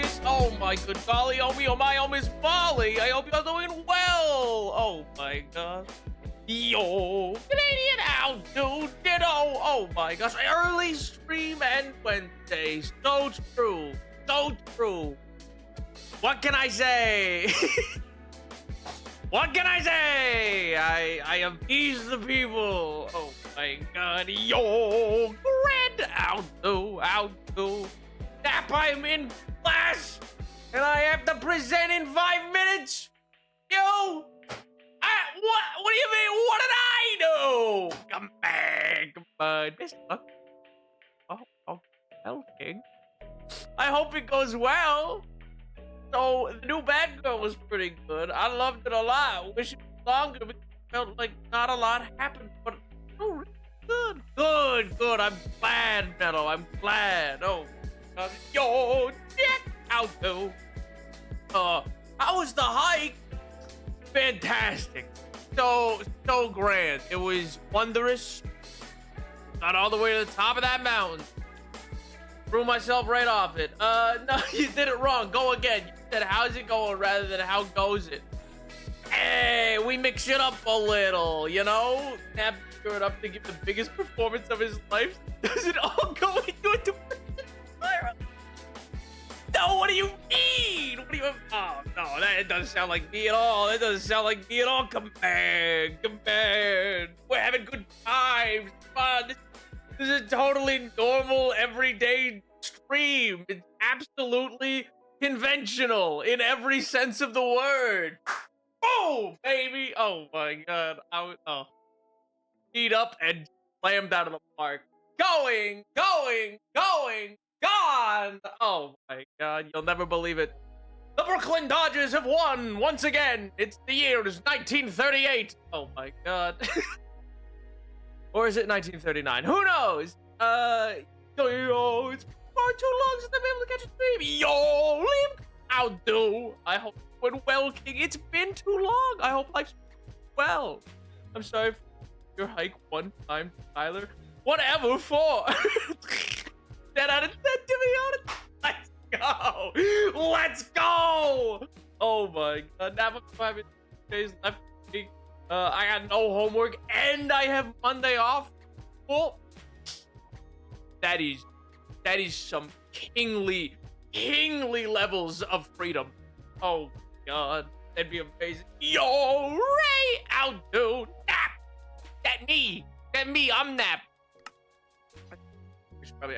gorgeous. Oh my good golly, oh me, oh my, oh Miss Molly. I hope you're doing well. Oh my gosh. Yo, Canadian out, dude. Ditto. Oh my gosh, early stream and Wednesday. So true. So true. What can I say? What can I say? I appease the people. Oh my god. Yo, grand out, dude. Nap, I'm in class, and I have to present in 5 minutes. Yo, what do you mean? What did I do? Come back, bud. Best luck. Oh, well, King. I hope it goes well. So the new Batgirl was pretty good. I loved it a lot. Wish it was longer because it felt like not a lot happened, but oh, really good. I'm glad, Metal. I'm glad. Oh. Yo, check out though. How was the hike? Fantastic. So grand. It was wondrous. Got all the way to the top of that mountain. Threw myself right off it. No, you did it wrong. Go again. You said, how's it going rather than how goes it? Hey, we mix it up a little, you know? Nap screwed up to give the biggest performance of his life. Does it all go into a different spiral? No, what do you mean? What do you? Oh no, that doesn't sound like me at all. That doesn't sound like me at all. Come on. We're having good times. Come on. This is a totally normal, everyday stream. It's absolutely conventional in every sense of the word. Oh, baby. Oh my god. Heat up and slammed out of the park. Going. Gone! Oh my god, you'll never believe it. The Brooklyn Dodgers have won once again. It's the year is 1938. Oh my god. Or is it 1939? Who knows? Yo, it's far too long since I've been able to catch a stream. Yo, leave out, do. I hope it went well, King. It's been too long. I hope life's well. I'm sorry for your hike one time, Tyler. Whatever for. 10 out of 10 to be honest. Let's go. Oh my god. Now 5 days left. I got no homework and I have Monday off. Well, that is some kingly levels of freedom. Oh my god. That'd be amazing. Yo, Ray out, dude. Nap. That me, I'm Nap. We should probably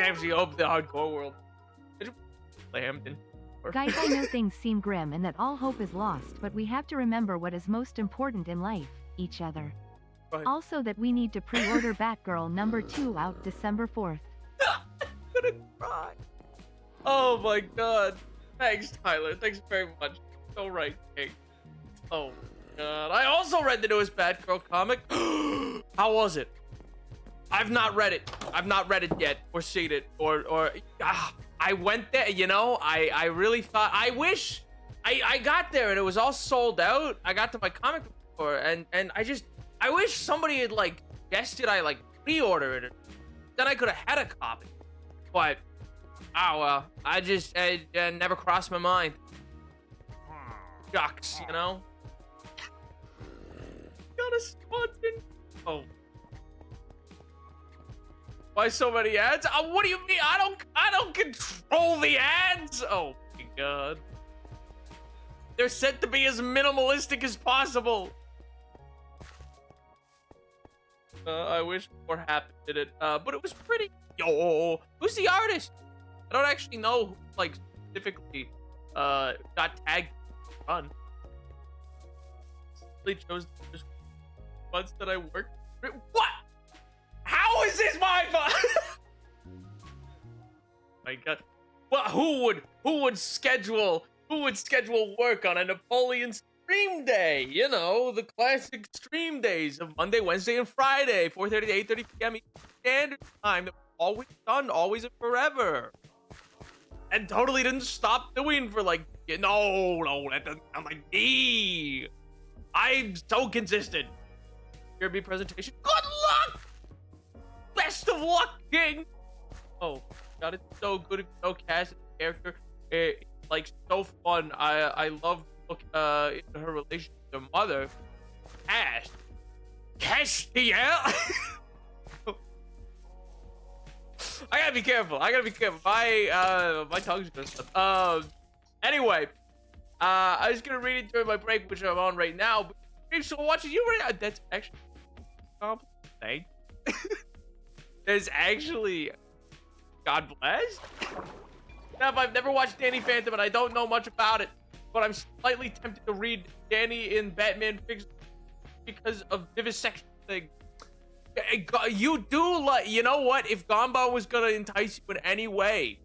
actually hope the hardcore world. Hampton. Guys, I know things seem grim and that all hope is lost, but we have to remember what is most important in life, each other. Right. Also that we need to pre-order Batgirl #2 out December 4th. I'm gonna cry. Oh my god. Thanks, Tyler. Thanks very much. So right, King. Oh my god. I also read the newest Batgirl comic. How was it? I've not read it. I've not read it yet, or seen it, or I went there, you know, I really thought, I wish, I got there and it was all sold out. I got to my comic book store and I wish somebody had like suggested I like pre-order it. Then I could have had a copy. But, oh well, it never crossed my mind. Shucks, you know? Got a sponsor. Oh. Why so many ads? What do you mean? I don't control the ads. Oh my god. They're set to be as minimalistic as possible. I wish more happened did it. But it was pretty. Yo, who's the artist? I don't actually know who, like, specifically got tagged on. They chose the ones that I worked. What? How is this my fault? My god. Well, who would schedule work on a Napoleon stream day? You know, the classic stream days of Monday, Wednesday, and Friday, 4:30 to 8:30 p.m. Standard Time that we've always done, always and forever. And totally didn't stop doing for like, no, that doesn't sound like me. I'm so consistent. Here be presentation. Good luck! Best of luck, King! Oh, god, it's so good. It's so cast character. It's like so fun. I love look into her relationship with her mother. Castiel. I gotta be careful. My tongue's gonna slip. Anyway, I was gonna read it during my break, which I'm on right now. But so watching you right now, that's actually thank. There's actually God bless. Now, I've never watched Danny Phantom, and I don't know much about it, but I'm slightly tempted to read Danny in Batman Fix because of vivisection thing. You do like, you know what? If Gombo was gonna entice you in any way,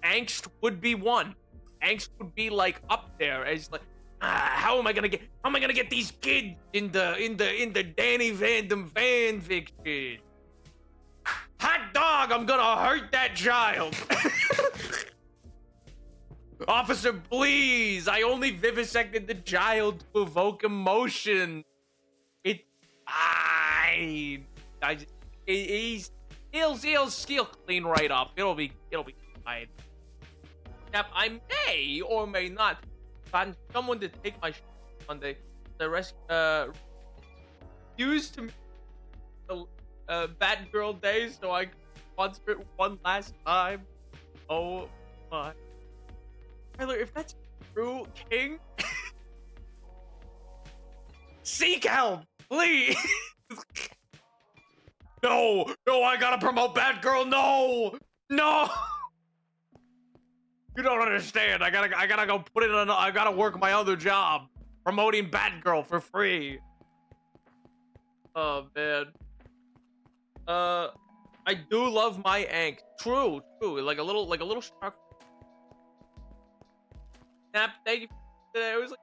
angst would be one. Angst would be like up there as like, how am I gonna get these kids in the Danny Phantom fan fiction? Hot dog, I'm gonna hurt that child. Officer, please, I only vivisected the child to evoke emotion. It's fine. He'll clean right up. It'll be fine. Now, I may or may not find someone to take my shit Monday. The rest used to the Batgirl day, so I can sponsor it one last time. Oh my. Tyler, if that's true, King, seek help, please. No, I gotta promote Batgirl. No. You don't understand. I gotta go put it on. I gotta work my other job, promoting Batgirl for free. Oh man. I do love my Ankh. True. Like a little shark. Snap, thank you for today. I was like,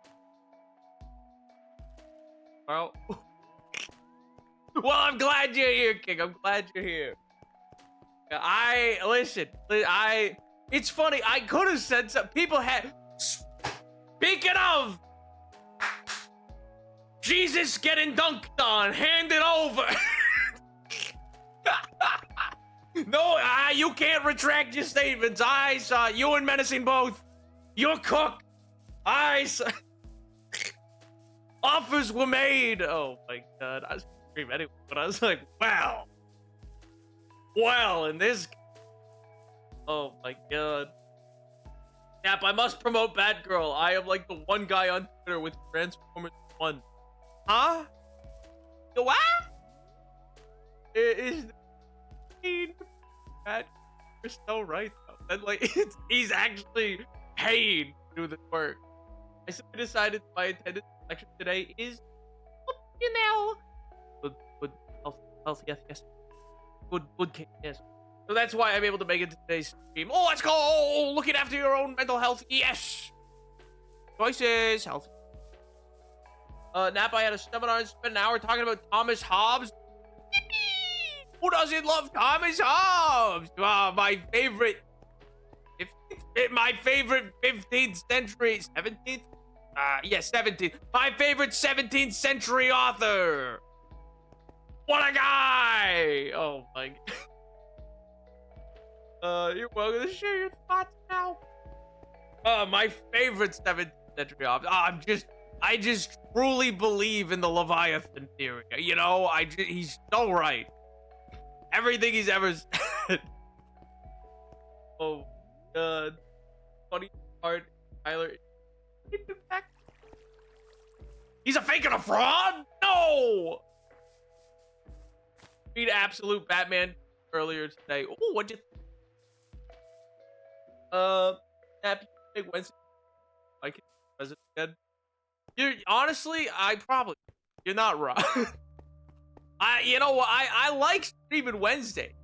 well, I'm glad you're here, King. I'm glad you're here. It's funny. I could have said something. People had. Speaking of, Jesus getting dunked on, hand it over. No, you can't retract your statements. I saw you and Menacing both. You're cooked. Offers were made. Oh my god. I was screaming anyway, but I was like, wow. Well, in this. Oh my god. Yep, I must promote Batgirl. I am like the one guy on Twitter with Transformers 1. Huh? The what? Is Bat? You're so right though. And like he's actually paid to do the work. I simply decided my attendance selection today is, you know, good health, yes. Good kid, yes. So that's why I'm able to make it to today's stream. Oh, let's go! Looking after your own mental health, yes! Choices, health. Nap, I had a seminar and spent an hour talking about Thomas Hobbes. Who doesn't love Thomas Hobbes? My favorite 15th century, 17th? 17th. My favorite 17th century author. What a guy! Oh my god. You're welcome to share your thoughts now. My favorite 17th century author. I just truly believe in the Leviathan theory. You know, he's so right. Everything he's ever said. Oh god. Funny part, Tyler. He's a fake and a fraud? No! Read Absolute Batman earlier today. Oh, what'd you Happy Big Wednesday. I can president again. You're not wrong. You know what? I like streaming Wednesday,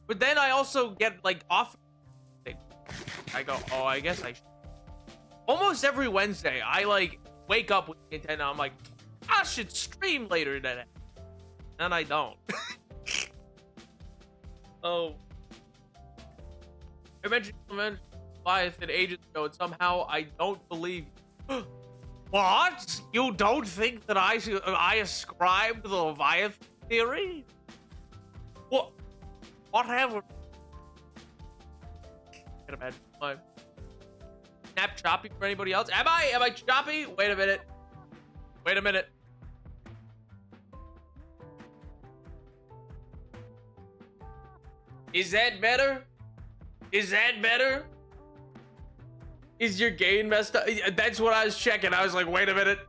but then I also get like off. I go, oh, I guess I should. Almost every Wednesday, I like wake up with the intent. I'm like, I should stream later today, and I don't. Oh, I mentioned Leviathan ages ago, and somehow I don't believe. What? You don't think that I ascribe to the Leviathan theory? What? Whatever. can't imagine why. Nap choppy for anybody else? Am I? Am I choppy? Wait a minute. Wait a minute. Is that better? Is that better? Is your gain messed up? That's what I was checking. I was like, wait a minute.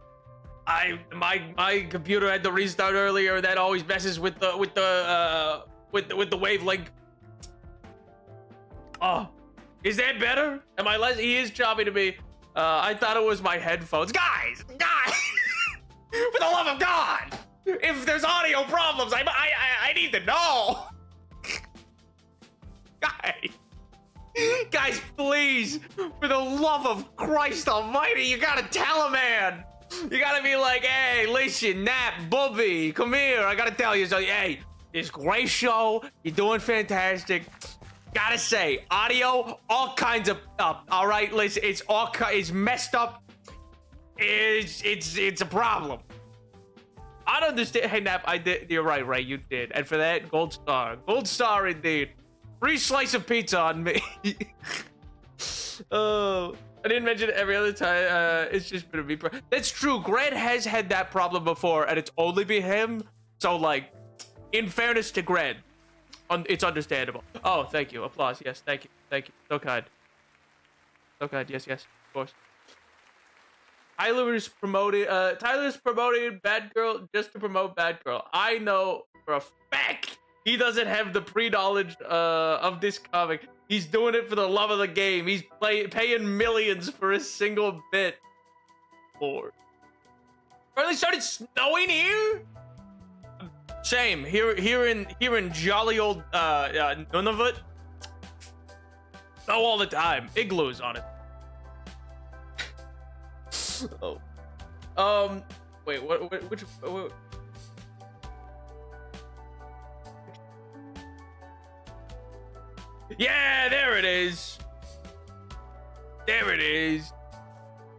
My computer had to restart earlier. That always messes with the wavelength. Oh, is that better? Am I less? He is choppy to me. I thought it was my headphones. Guys, for the love of God, if there's audio problems, I need to know. Guys, please, for the love of Christ Almighty, you gotta tell a man. You gotta be like, hey, listen, Nap, Bubby, come here. I gotta tell you, so, hey, this great show. You're doing fantastic. Gotta say, audio, all kinds of up. All right, listen, it's messed up. It's a problem. I don't understand. Hey, Nap, I did. You're right, Ray. You did, and for that, gold star indeed. Free slice of pizza on me. Oh, I didn't mention it every other time. It's just gonna be. That's true. Grant has had that problem before, and it's only been him. So, like, in fairness to Grant, it's understandable. Oh, thank you. Applause. Yes, thank you. Thank you. So kind. So kind. Yes, yes. Of course. Tyler's promoting Bad Girl just to promote Bad Girl. I know for a fact he doesn't have the pre-knowledge of this comic. He's doing it for the love of the game. He's paying millions for a single bit. Lord. Finally started snowing here? Shame. Here in jolly old Nunavut. Snow all the time. Igloos on it. Oh. Wait, which yeah, there it is. There it is.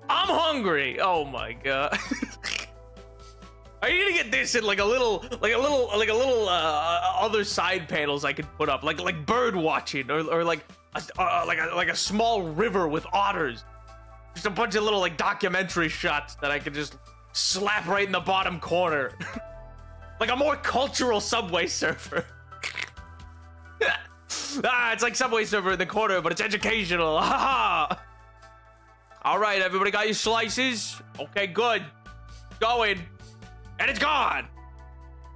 I'm hungry. Oh my god. I need to get this in like a little other side panels I could put up, like bird watching or like a small river with otters. Just a bunch of little like documentary shots that I could just slap right in the bottom corner. Like a more cultural Subway Surfer. It's like Subway Surfer in the corner, but it's educational. Haha. All right, everybody got your slices? Okay, good. Going. And it's gone.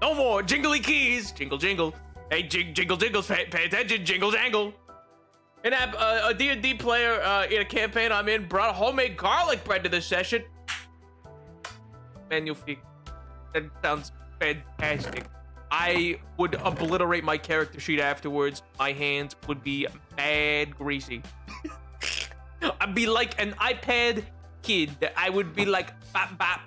No more jingly keys. Jingle, jingle. Hey, jingle, jingles. Pay attention. Jingle, jangle. And a D&D player in a campaign I'm in brought homemade garlic bread to the session. Magnifique. That sounds fantastic. I would obliterate my character sheet afterwards. My hands would be mad greasy. I'd be like an iPad kid. I would be like bop bop,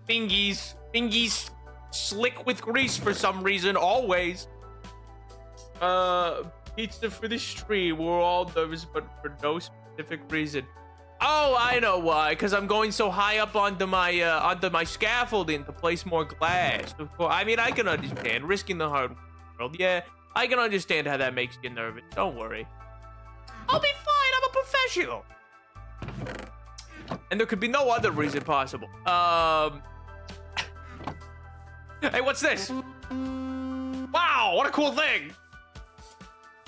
fingies slick with grease for some reason. Always. Pizza for the stream. We're all nervous, but for no specific reason. Oh, I know why. Because I'm going so high up onto my scaffolding to place more glass. Of course, I mean, I can understand risking the hard world. Yeah, I can understand how that makes you nervous. Don't worry. I'll be fine. I'm a professional. And there could be no other reason possible. Hey, what's this? Wow, what a cool thing.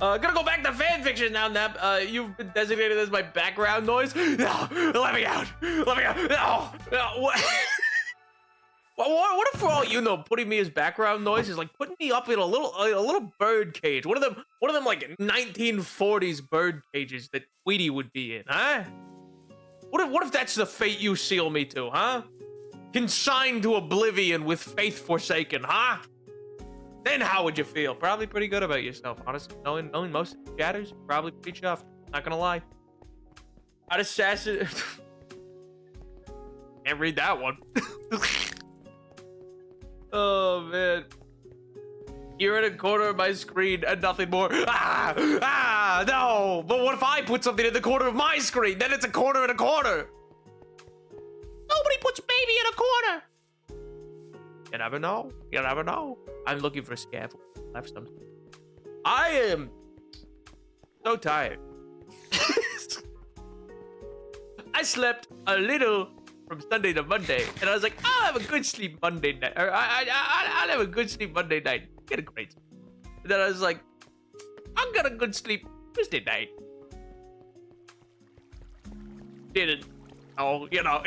Gonna go back to fanfiction now, Nap. You've been designated as my background noise. No, let me out. Let me out. No. What? What if, for all you know, putting me as background noise is like putting me up in a little bird cage? One of them like 1940s bird cages that Tweety would be in, huh? What if that's the fate you seal me to, huh? Consigned to oblivion with faith forsaken, huh? Then how would you feel? Probably pretty good about yourself, honestly. Knowing most of the chatters, probably pretty chuffed. Not gonna lie. I'd assassin. Can't read that one. Oh man. You're in a corner of my screen and nothing more. No. But what if I put something in the corner of my screen? Then it's a corner and a corner. Nobody puts baby in a corner. You never know. You never know. I'm looking for a scaffold. Left some. I am so tired. I slept a little from Sunday to Monday, and I was like, I'll have a good sleep Monday night, or I'll have a good sleep Monday night, get a great sleep. And then I was like, I'll get a good sleep Tuesday night. Didn't. Oh, you know.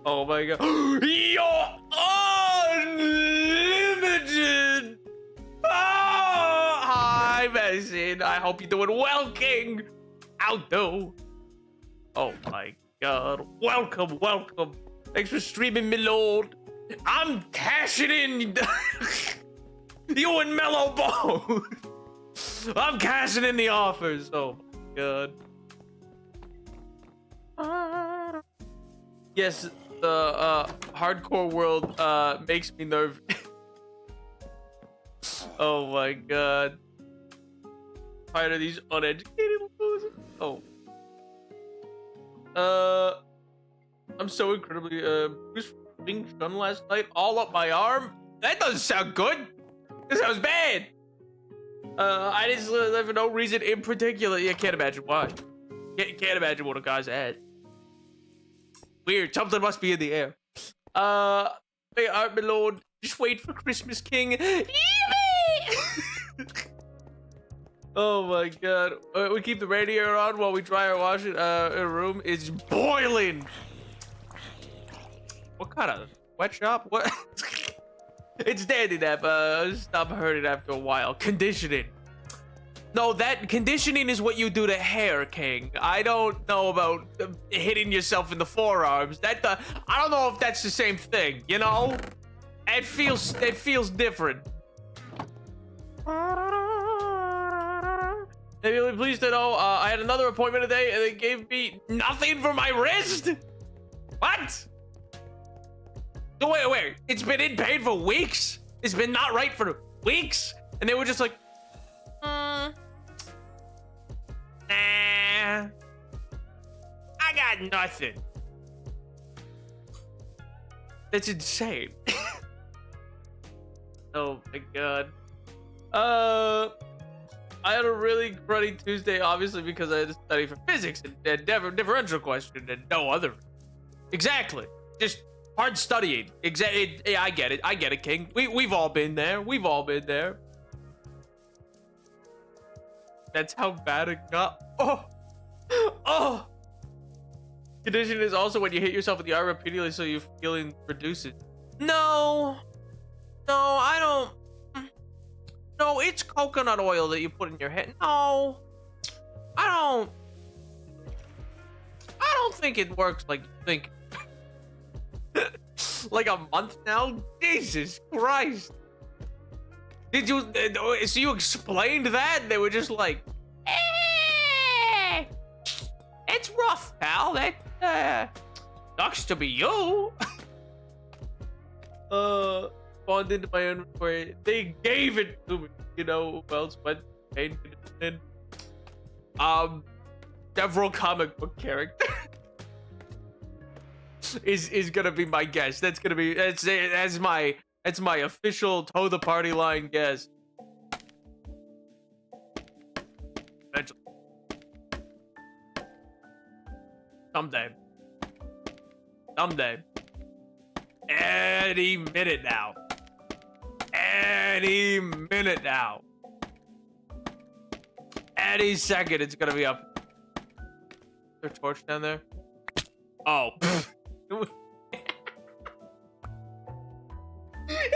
Oh my god. You're unlimited. Oh, hi, Madison. I hope you're doing well, King. How do? Oh my god. Welcome, welcome. Thanks for streaming, my lord. I'm cashing in. You and Mellow both. I'm cashing in the offers. Oh my god. Yes, the hardcore world makes me nervous. Oh my god. Tired of these uneducated losers. Oh. I'm so incredibly being done last night all up my arm. That doesn't sound good. This sounds bad. I just for no reason in particular. You can't imagine why. Can't imagine what a guy's had. Weird. Something must be in the air. Hey, my lord. Just wait for Christmas King. Oh my god. We keep the radiator on while we dry our wash in a room. It's boiling. What kind of wet shop? What? It's dandy nap. Stop hurting after a while. Conditioning. No, that conditioning is what you do to hair, King. I don't know about hitting yourself in the forearms. That I don't know if that's the same thing. You know, it feels different. Maybe pleased to know I had another appointment today and they gave me nothing for my wrist. What? So wait. It's been in pain for weeks. It's been not right for weeks, and they were just like, nah. I got nothing. That's insane. Oh my god. I had a really cruddy Tuesday, obviously, because I had to study for physics and differential question and no other. Exactly. Just hard studying. Exactly. I get it, King. We've all been there. We've all been there. That's how bad it got. Oh. Condition is also when you hit yourself with the eye repeatedly, so your feeling reduces. No, I don't. No, it's coconut oil that you put in your head. No, I don't think it works like you think. Like a month now? Jesus Christ. Did you, so you explained that? They were just like, it's rough, pal. That, sucks to be you. Spawned into my inventory. They gave it to me. You know who else went pain conditioning? Several comic book characters. is gonna be my guess. That's gonna be that's my official toe the party line guess. Eventually. Someday. Any minute now. Any second it's gonna be up. Is there a torch down there? Oh. I didn't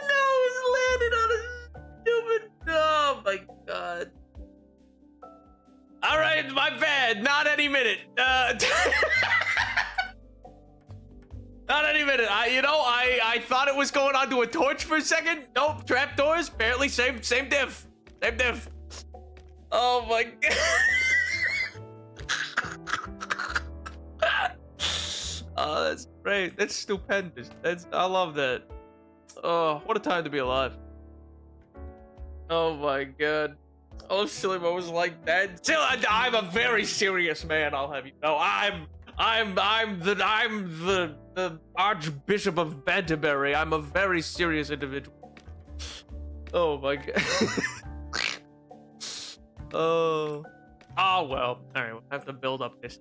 know it was landing on a stupid. Oh my god. All right, my bad. Not any minute. Not any minute. I thought it was going onto a torch for a second. Nope. Trapdoors. Apparently, same diff. Same diff. Oh my god. Oh, that's great. That's stupendous. I love that. Oh, what a time to be alive. Oh my god. Oh, silly moments like that. Still, I'm a very serious man. I'll have you know. I'm the Archbishop of Banterbury. I'm a very serious individual. Oh my god. Oh well. All right, we'll have to build up this.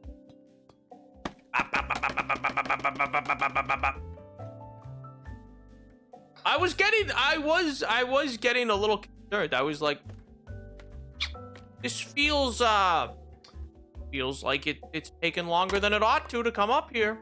I was getting a little concerned. I was like, this feels like it's taken longer than it ought to come up here.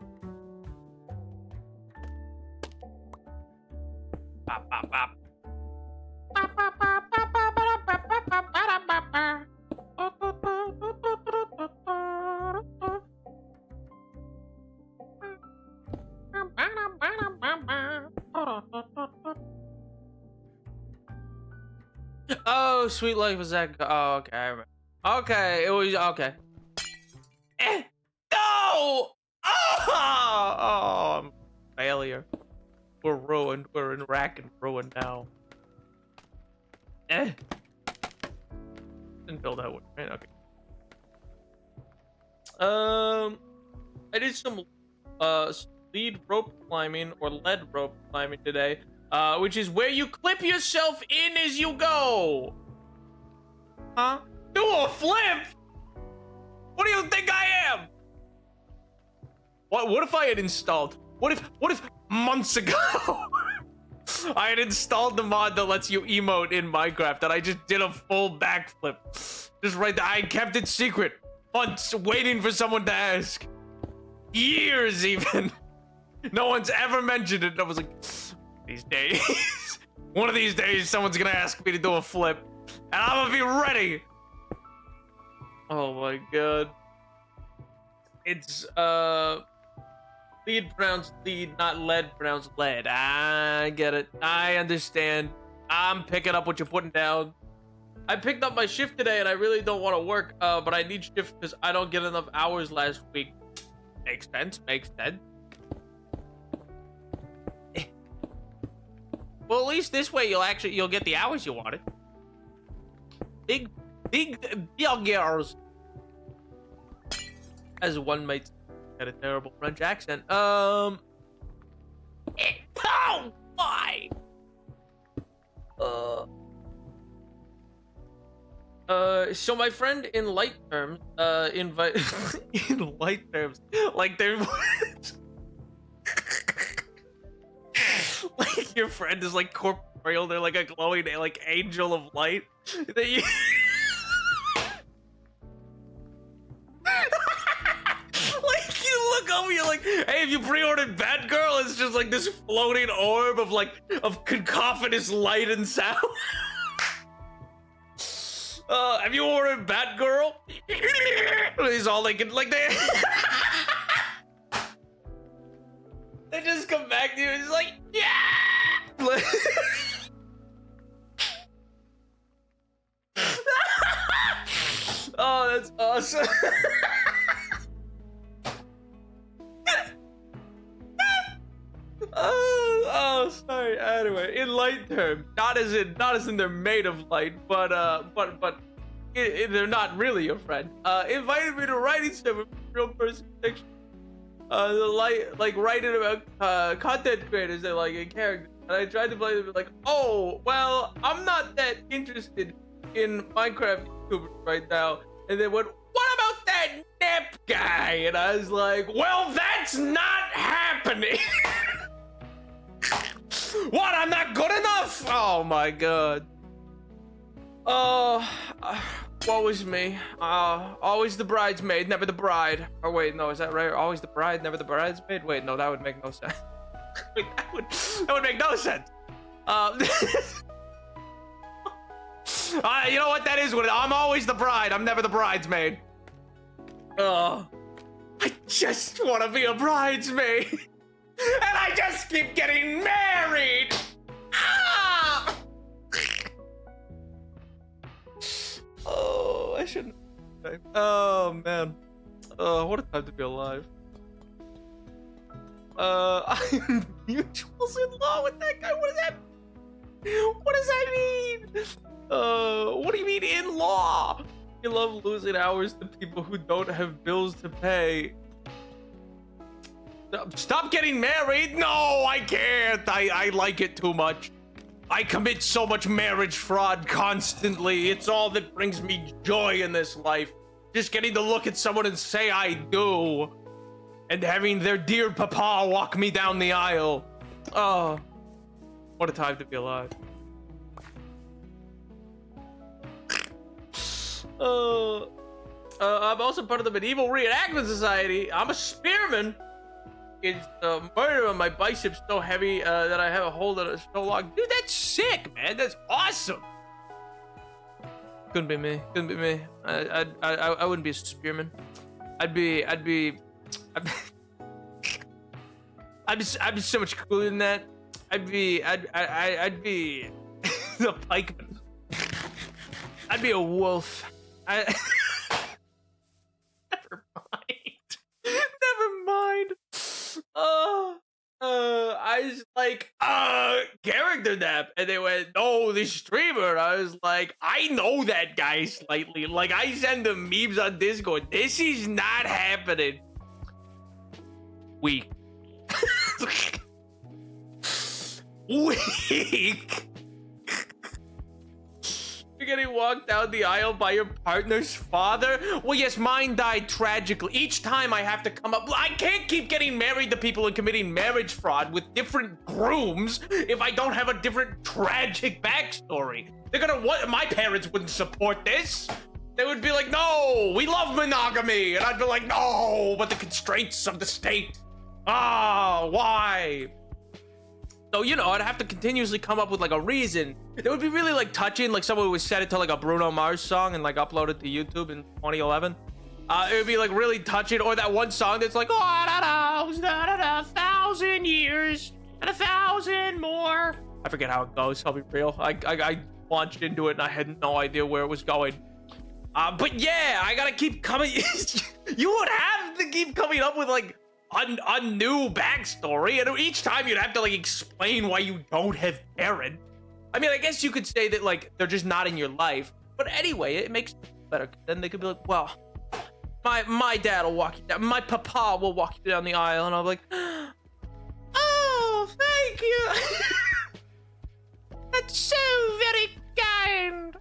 Oh, Sweet Life was that. Oh, okay. I remember. Okay, it was okay. No! Oh, I'm a failure. We're ruined. We're in rack and ruin now. Didn't build that one, right? Okay. I did some lead rope climbing or lead rope climbing today, which is where you clip yourself in as you go. Huh? Do a flip? What do you think I am? What if I had installed? What if months ago I had installed the mod that lets you emote in Minecraft and I just did a full backflip? Just right there. I kept it secret. Months waiting for someone to ask. Years even. No one's ever mentioned it. And I was like, these days. One of these days someone's gonna ask me to do a flip. And I'm gonna be ready. Oh my god. It's lead pronounced lead, not lead pronounced lead. I get it. I understand. I'm picking up what you're putting down. I picked up my shift today and I really don't want to work, but I need shift because I don't get enough hours last week. Makes sense, makes sense. Well, at least this way you'll get the hours you wanted. Big girls. As one might say, had a terrible French accent. Oh, why? So my friend in light terms, in light terms, like they're like your friend is like corporeal, they're like a glowing like angel of light. That you like you look over, you're like, hey, if you pre-ordered Batgirl, it's just like this floating orb of cacophonous light and sound. Have you ordered Batgirl? He's all like they they just come back to you and he's like, yeah! Oh, that's awesome. Oh, sorry. Anyway, in light terms, not as in they're made of light, but they're not really your friend. Invited me to writing seminar, real person fiction. The light, like writing about content creators and like a character. And I tried to play them like, oh, well, I'm not that interested in Minecraft YouTubers right now. And they went, what about that Nep guy? And I was like, well, that's not happening. What? I'm not good enough? Oh my god. What was me? Always the bridesmaid, never the bride. Or wait, no, is that right? Always the bride, never the bridesmaid? Wait, no, that would make no sense. Wait, that would make no sense. You know what? That is what I'm always the bride. I'm never the bridesmaid. I just want to be a bridesmaid. And I just keep getting married. Ah! Oh, I shouldn't. Oh man. What a time to be alive. I'm mutuals in law with that guy. What does that mean? What do you mean in law? You love losing hours to people who don't have bills to pay. Stop getting married. No, I can't. I like it too much. I commit so much marriage fraud constantly. It's all that brings me joy in this life. Just getting to look at someone and say I do. And having their dear papa walk me down the aisle. Oh, what a time to be alive. I'm also part of the Medieval Reenactment Society. I'm a spearman. It's the murder of my biceps so heavy that I have a hold on it so long. Dude, that's sick, man. That's awesome. Couldn't be me. Couldn't be me. I wouldn't be a spearman. I'd be so much cooler than that. I'd be the pikeman. I'd be a wolf. Never mind. Never mind. I was like, character nap, and they went, no, the streamer. I was like, I know that guy slightly. Like, I send them memes on Discord. This is not happening. Weak. Weak. You're getting walked down the aisle by your partner's father? Well, yes, mine died tragically. Each time I have to come up... I can't keep getting married to people and committing marriage fraud with different grooms if I don't have a different tragic backstory. They're gonna... What? My parents wouldn't support this. They would be like, no, we love monogamy. And I'd be like, no, but the constraints of the state. Ah, why? So, you know, I'd have to continuously come up with like a reason. It would be really like touching, like someone would set it to like a Bruno Mars song and like upload it to YouTube in 2011. It would be like really touching, or that one song that's like, oh, da, 1,000 years and 1,000 more. I forget how it goes. I'll be real. I launched into it and I had no idea where it was going. But yeah, I gotta keep coming. You would have to keep coming up with like a new backstory, and each time you'd have to like explain why you don't have parents. I mean, I guess you could say that like they're just not in your life, but anyway, it makes it better. Then they could be like, well, my dad will walk you down, my papa will walk you down the aisle, and I'm like, oh, thank you. That's so very kind.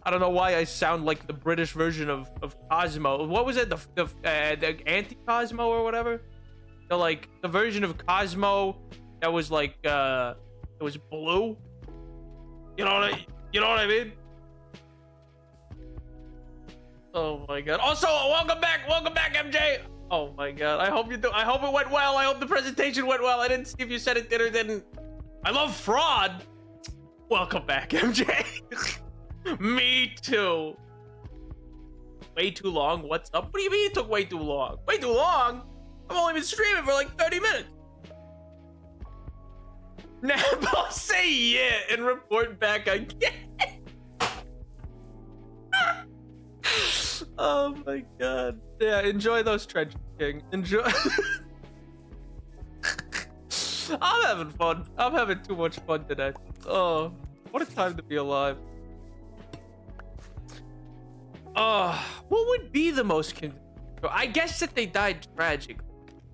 I don't know why I sound like the British version of Cosmo. What was it? The anti-Cosmo or whatever? The version of Cosmo that was like it was blue. You know what I mean? Oh my god. Also, welcome back, MJ. Oh my god. I hope it went well. I hope the presentation went well. I didn't see if you said it did or didn't. I love fraud. Welcome back, MJ. Me too. Way too long? What's up? What do you mean it took way too long? Way too long? I've only been streaming for like 30 minutes. Now I'll say yeah and report back again. Oh my god. Yeah, enjoy those trenches, King. Enjoy. I'm having fun. I'm having too much fun today. Oh, what a time to be alive. What would be the most I guess that they died tragic.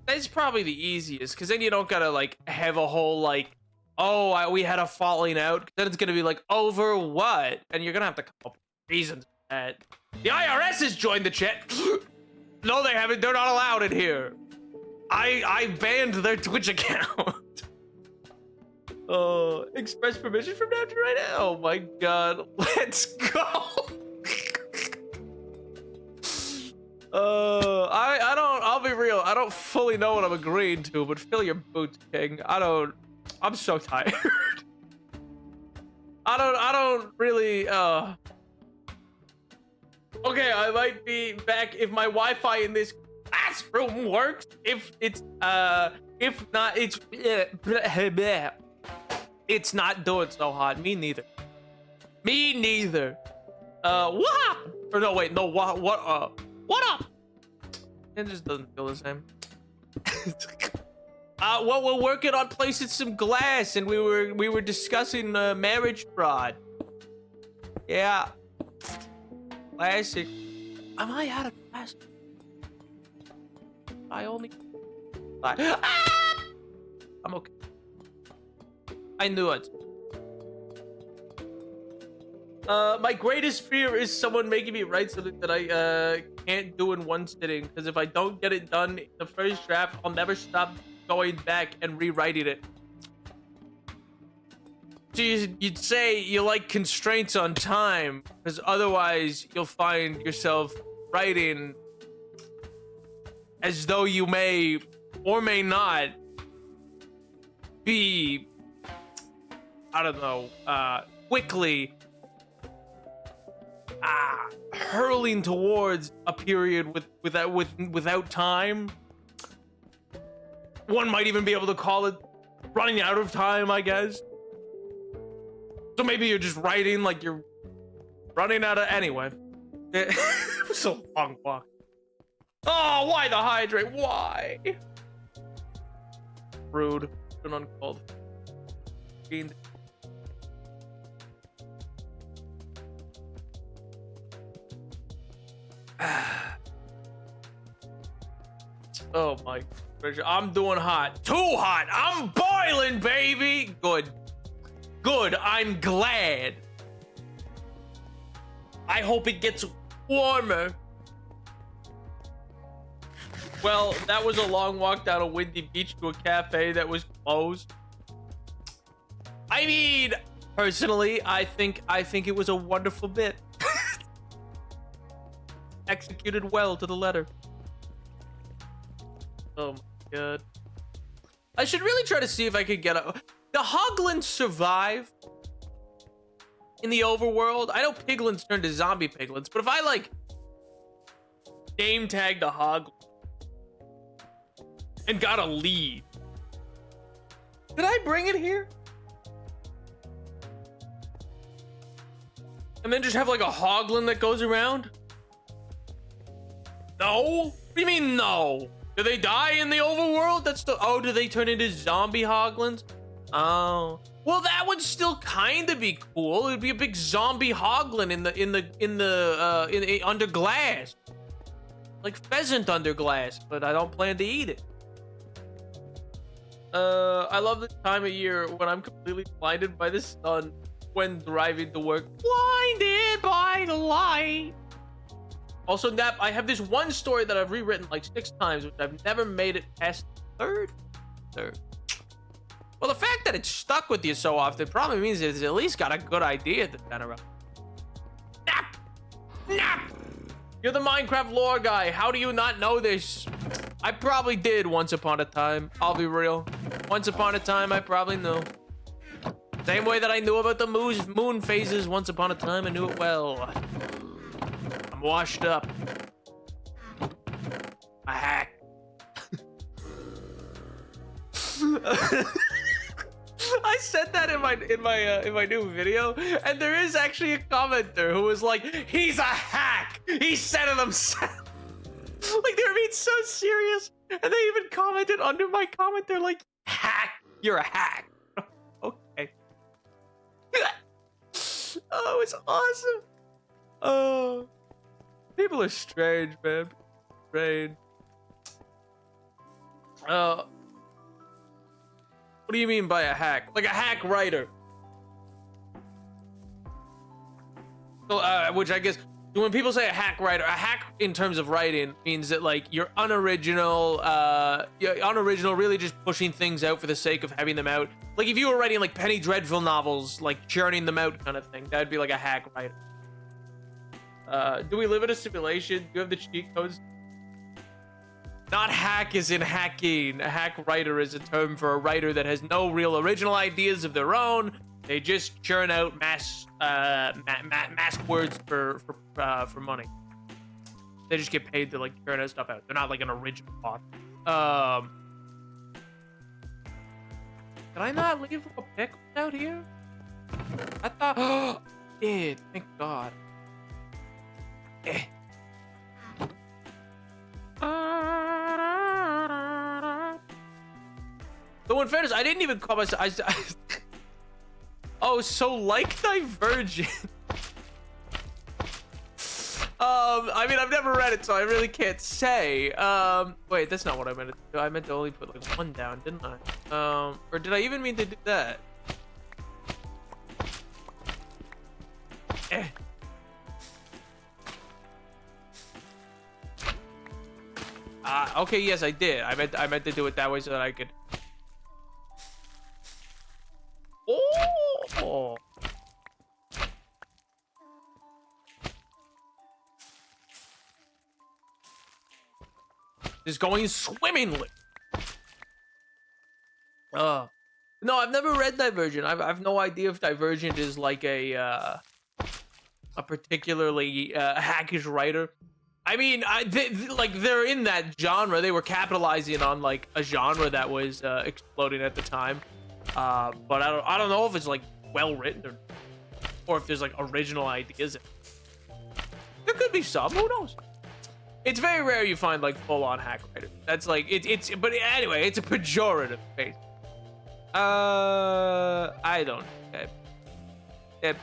That's probably the easiest, because then you don't gotta like have a whole like, oh, we had a falling out. Then it's gonna be like, over what? And you're gonna have to come up with reasons for that. The IRS has joined the chat. No, they haven't. They're not allowed in here. I banned their Twitch account. Oh, express permission from Napster right now. Oh my god. Let's go. I'll be real. I don't fully know what I'm agreeing to, but fill your boots, King. I'm so tired. I don't really, okay, I might be back if my Wi-Fi in this classroom works. If not, it's not doing so hot. Me neither. What happened? Or no, wait, no, what up? It just doesn't feel the same. Well, we're working on placing some glass, and we were discussing marriage fraud. Yeah. Classic. Am I out of glass? I'm okay. I knew it. My greatest fear is someone making me write something that I can't do in one sitting. Because if I don't get it done in the first draft, I'll never stop going back and rewriting it. So you'd say you like constraints on time, because otherwise you'll find yourself writing as though you may or may not be, I don't know, quickly hurling towards a period without time. One might even be able to call it running out of time, I guess. So maybe you're just writing like you're running out of... Anyway. It was a long walk. Oh, why the hydrate? Why? Rude. Been uncalled. Fiend. Oh my... I'm doing hot. Too hot. I'm boiling, baby. Good. Good. I'm glad. I hope it gets warmer. Well, that was a long walk down a windy beach to a cafe that was closed. I mean, personally, I think it was a wonderful bit. Executed well to the letter. Oh my god. I should really try to see if I could get a... The Hoglins survive in the overworld. I know piglins turn to zombie piglins, but if I like name tagged a Hoglin and got a lead, could I bring it here? And then just have like a Hoglin that goes around? No? What do you mean no? Do they die in the overworld? That's the... Oh, do they turn into zombie Hoglins? Oh. Well, that would still kind of be cool. It would be a big zombie Hoglin under glass. Like pheasant under glass, but I don't plan to eat it. I love the time of year when I'm completely blinded by the sun when driving to work. Blinded by the light. Also, Nap, I have this one story that I've rewritten like 6 times, which I've never made it past third. Well, the fact that it's stuck with you so often probably means it's at least got a good idea at the center of. Nap! Nap! You're the Minecraft lore guy. How do you not know this? I probably did once upon a time. I'll be real. Once upon a time, I probably knew. Same way that I knew about the moon phases once upon a time, I knew it well. I'm washed up. A hack. I said that in my new video, and there is actually a commenter who was like, "He's a hack." He said it himself. Like they were being so serious, and they even commented under my comment. They're like, "Hack, you're a hack." Okay. Oh, it's awesome. Oh, people are strange, man. Strange. What do you mean by a hack? Like a hack writer. So, which I guess, when people say a hack writer, a hack in terms of writing means that like you're unoriginal, really just pushing things out for the sake of having them out. Like if you were writing like Penny Dreadful novels, like churning them out kind of thing, that would be like a hack writer. Do we live in a simulation? Do you have the cheat codes? Not hack as in hacking. A hack writer is a term for a writer that has no real original ideas of their own. They just churn out mass words for money. They just get paid to like churn out stuff out. They're not like an original author. Did I not leave a pick out here? I thought I did. Thank God. So in fairness, I didn't even call myself. Oh, so like Divergent. I mean, I've never read it, so I really can't say. Wait, that's not what I meant to do. I meant to only put like 1 down, didn't I? Or did I even mean to do that? Eh. Okay, yes, I did. I meant to do it that way so that I could. Oh. Is going swimmingly. No, I've never read Divergent. I've no idea if Divergent is like a particularly hackish writer. I mean, they're in that genre. They were capitalizing on like a genre that was exploding at the time. But I don't know if it's like well written or if there's like original ideas. There could be some. Who knows? It's very rare you find like full-on hack writer. That's like it's. But anyway, it's a pejorative phrase. I don't. Okay.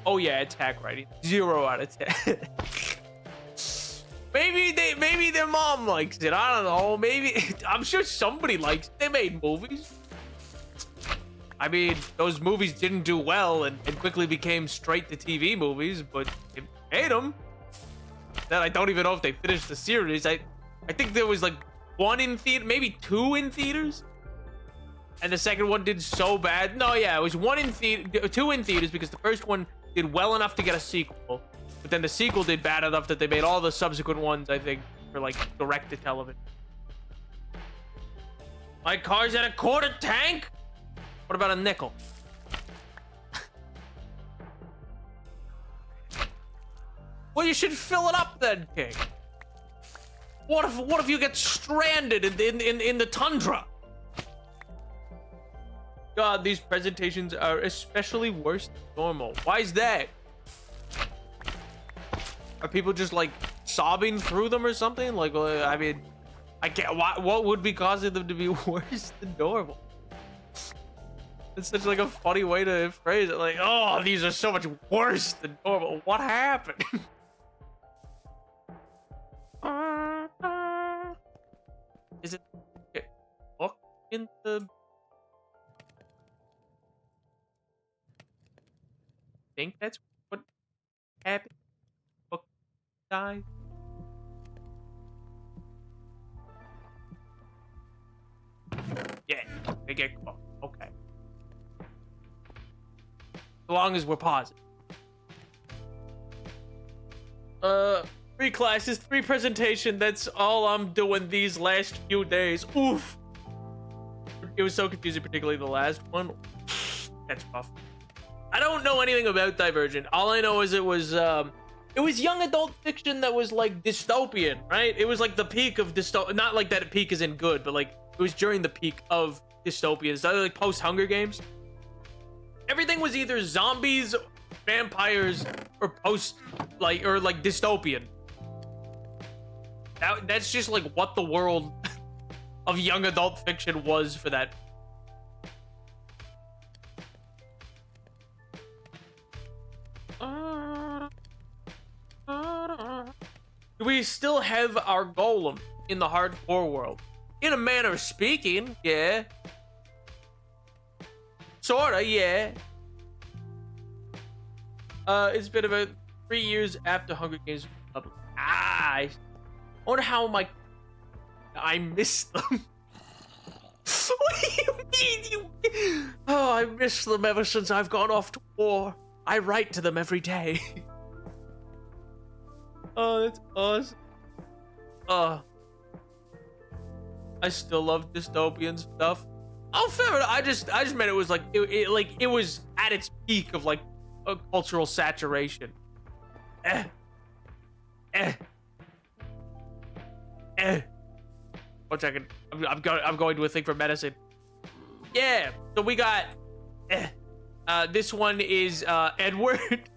Oh yeah, it's hack writing. 0 out of 10. maybe their mom likes it. I don't know. Maybe I'm sure somebody likes it. They made movies. I mean, those movies didn't do well and quickly became straight to TV movies, but it made them. Then I don't even know if they finished the series. I think there was like 1 in theater, maybe 2 in theaters. And the second one did so bad. No, yeah, it was 1 in theater, 2 in theaters because the first one did well enough to get a sequel, but then the sequel did bad enough that they made all the subsequent ones, I think, for like direct to television. My car's at a quarter tank. What about a nickel? Well, you should fill it up then, King. What if you get stranded in the tundra? God, these presentations are especially worse than normal. Why is that? Are people just like sobbing through them or something? Like, I mean, I can't. What would be causing them to be worse than normal? It's such like a funny way to phrase it. Like, oh, these are so much worse than normal. What happened? Is it? Okay. Look in the. Think that's what happened. Book died. Yeah, they get caught. Okay. As long as we're positive. 3 classes, 3 presentation. That's all I'm doing these last few days. Oof. It was so confusing, particularly the last one. That's rough. I don't know anything about Divergent. All I know is it was young adult fiction that was like dystopian, right? It was like the peak of dystopia. Not like that peak isn't good, but like it was during the peak of dystopias. So like post Hunger Games. Everything was either zombies, vampires, or post like dystopian. That's just like what the world of young adult fiction was for that. Do we still have our golem in the hardcore world? In a manner of speaking, yeah. Sorta, yeah. It's been about 3 years after Hunger Games was published. I wonder how I miss them. What do you mean? Oh, I miss them ever since I've gone off to war. I write to them every day. Oh, that's awesome. I still love dystopian stuff. Oh, fair enough. I just meant it was like it was at its peak of like a cultural saturation. One second. I'm going to a thing for medicine. Yeah. So we got. This one is Edward.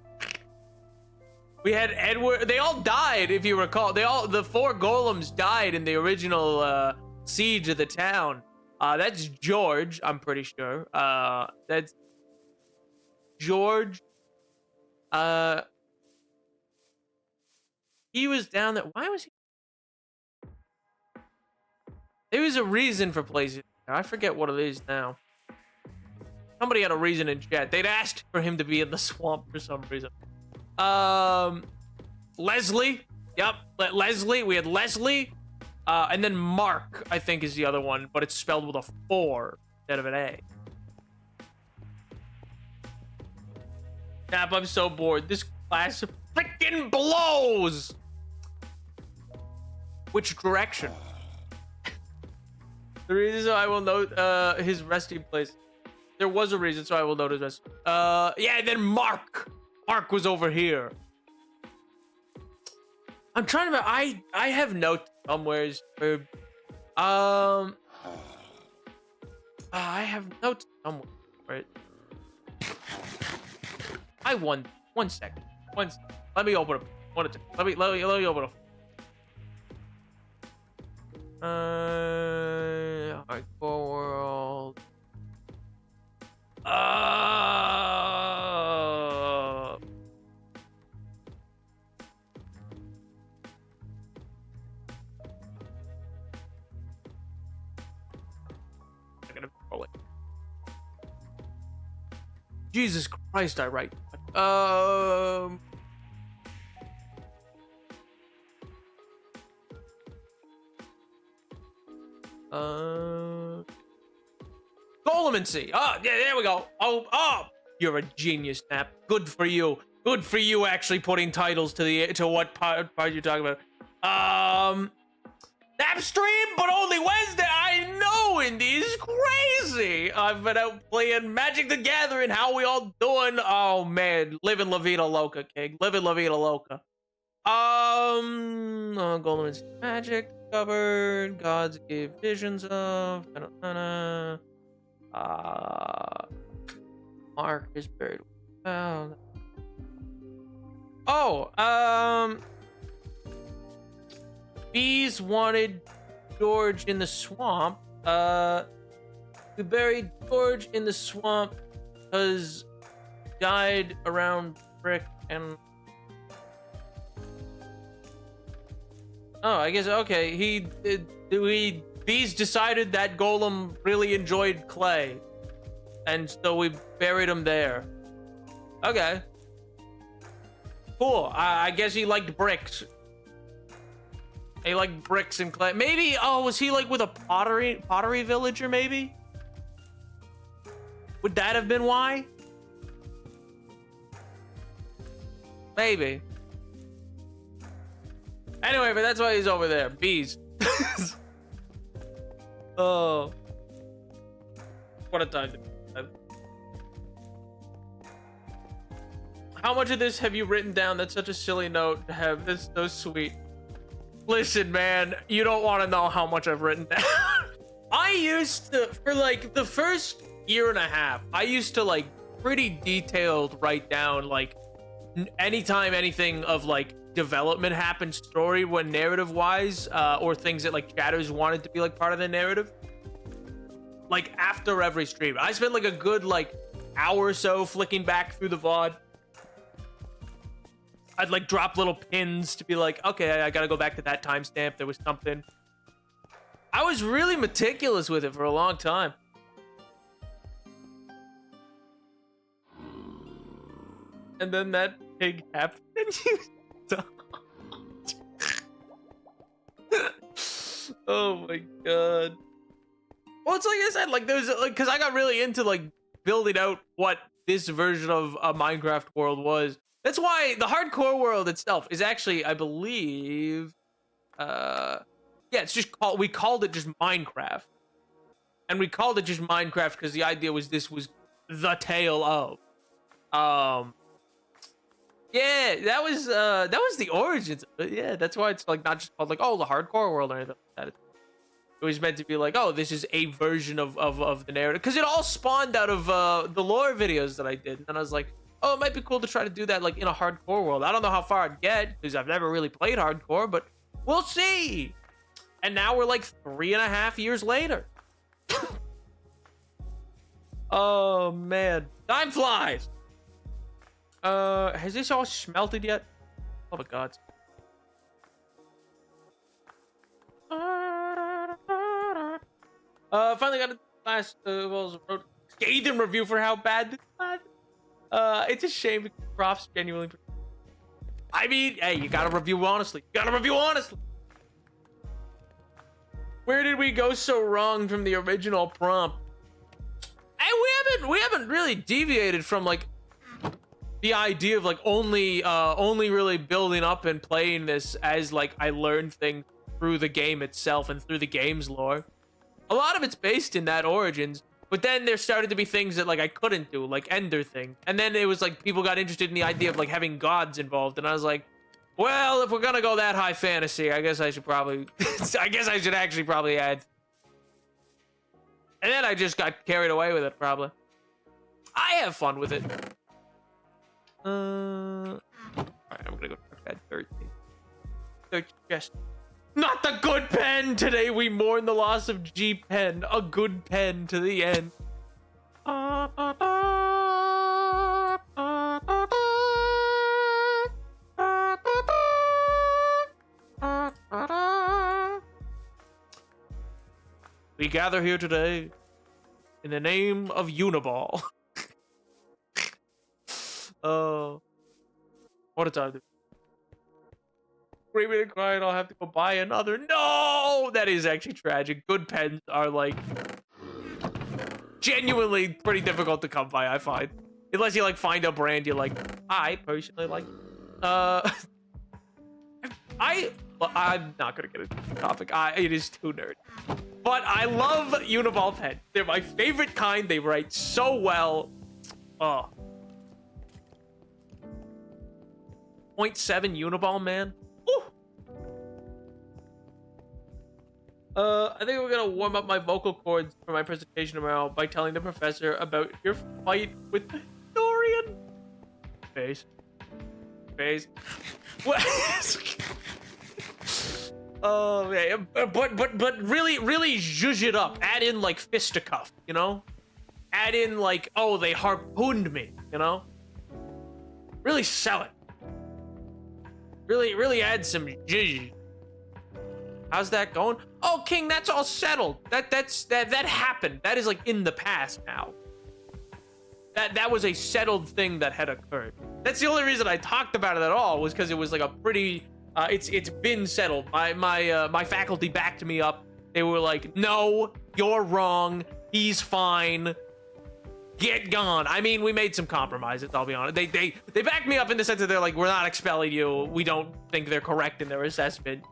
We had Edward. They all died, if you recall. The 4 golems died in the original siege of the town. That's George, I'm pretty sure. That's George. He was down there. Why was he? There was a reason for placing. I forget what it is now. somebody had a reason in chat. They'd asked for him to be in the swamp for some reason. Leslie. Yep, Leslie. We had Leslie. And then Mark, I think, is the other one, but it's spelled with a 4 instead of an A. Nap, I'm so bored. This class freaking blows! Which direction? The reason so I will note his resting place. There was a reason, so I will note his resting. Yeah, and then Mark. Mark was over here. I'm trying to. I have notes somewhere. I have notes somewhere. Right. I won. 1 second. Let me open it. Let me open it. Hardcore world. I'm gonna roll it. Jesus Christ, I write. Golemancy. Oh, yeah, there we go. Oh, you're a genius, Nap. Good for you. Good for you actually putting titles to what part you're talking about. Nap stream, but only Wednesday. I know, Indy is crazy. I've been out playing Magic the Gathering. How we all doing? Oh man, living La Vida Loca, King. Living La Vida Loca. Goleman's Magic covered. Gods gave visions of. Mark is buried. Bees wanted George in the swamp. We buried George in the swamp because died around Brick and. Oh, I guess okay. Bees decided that Golem really enjoyed clay, and so we buried him there. Okay. Cool. I guess he liked bricks. He liked bricks and clay. Maybe. Oh, was he like with a pottery villager? Maybe. Would that have been why? Maybe. Anyway, but that's why he's over there. Bees. Oh. What a time to have. How much of this have you written down? That's such a silly note to have. That's so sweet. Listen, man, you don't want to know how much I've written down. I used to, for like the first year and a half, I used to like pretty detailed write down like anytime anything of like development happened story when narrative wise or things that like chatters wanted to be like part of the narrative, like after every stream I spent like a good like hour or so flicking back through the VOD. I'd like drop little pins to be like, okay, I gotta go back to that timestamp, there was something. I was really meticulous with it for a long time. And then that pig happened and you oh my god. Well, it's like I said, like there's like, because I got really into like building out what this version of a Minecraft world was. That's why the hardcore world itself is actually, I believe, yeah, it's just called, we called it just Minecraft. And we called it just Minecraft because the idea was this was the tale of. Yeah, that was the origins. Yeah, that's why it's like not just called like, oh, the hardcore world or anything like that. It was meant to be like, oh, this is a version of the narrative, because it all spawned out of the lore videos that I did, and I was like, oh, it might be cool to try to do that like in a hardcore world. I don't know how far I'd get because I've never really played hardcore, but we'll see. And now we're like 3.5 years later. Oh man, time flies. Has this all smelted yet? Oh my god. Finally got the last road scathing review for how bad this was. It's a shame because Prof's genuinely. I mean, hey, you gotta review honestly. Where did we go so wrong from the original prompt? And we haven't really deviated from like the idea of like only really building up and playing this as like I learned things through the game itself and through the game's lore. A lot of it's based in that origins, but then there started to be things that like I couldn't do, like Ender thing. And then it was like people got interested in the idea of like having gods involved, and I was like, well, if we're gonna go that high fantasy, I guess I should probably I guess I should actually probably add. And then I just got carried away with it, probably. I have fun with it. Alright, I'm gonna go check that 13. Search chest. Not the good pen! Today we mourn the loss of G Pen, a good pen to the end. We gather here today in the name of Uniball. Oh, what a time to screaming and crying. I'll have to go buy another. No, that is actually tragic. Good pens are like genuinely pretty difficult to come by, I find, unless you like find a brand you like. I personally like. I'm not gonna get into the topic. It is too nerd. But I love Uniball pens. They're my favorite kind. They write so well. Oh. 0.7 Uniball, man. Woo. I think we're gonna warm up my vocal cords for my presentation tomorrow by telling the professor about your fight with the historian. Face. What? Oh man, but really zhuzh it up. Add in like fisticuff, you know? Add in like, oh, they harpooned me, you know? Really sell it. Really add some zhuzh. How's that going? Oh, King, that's all settled. That happened. That is like in the past now. That was a settled thing that had occurred. That's the only reason I talked about it at all, was because it was like a pretty. It's been settled. My faculty backed me up. They were like, no, you're wrong. He's fine. Get gone. I mean, we made some compromises, I'll be honest. They backed me up in the sense that they're like, we're not expelling you. We don't think they're correct in their assessment.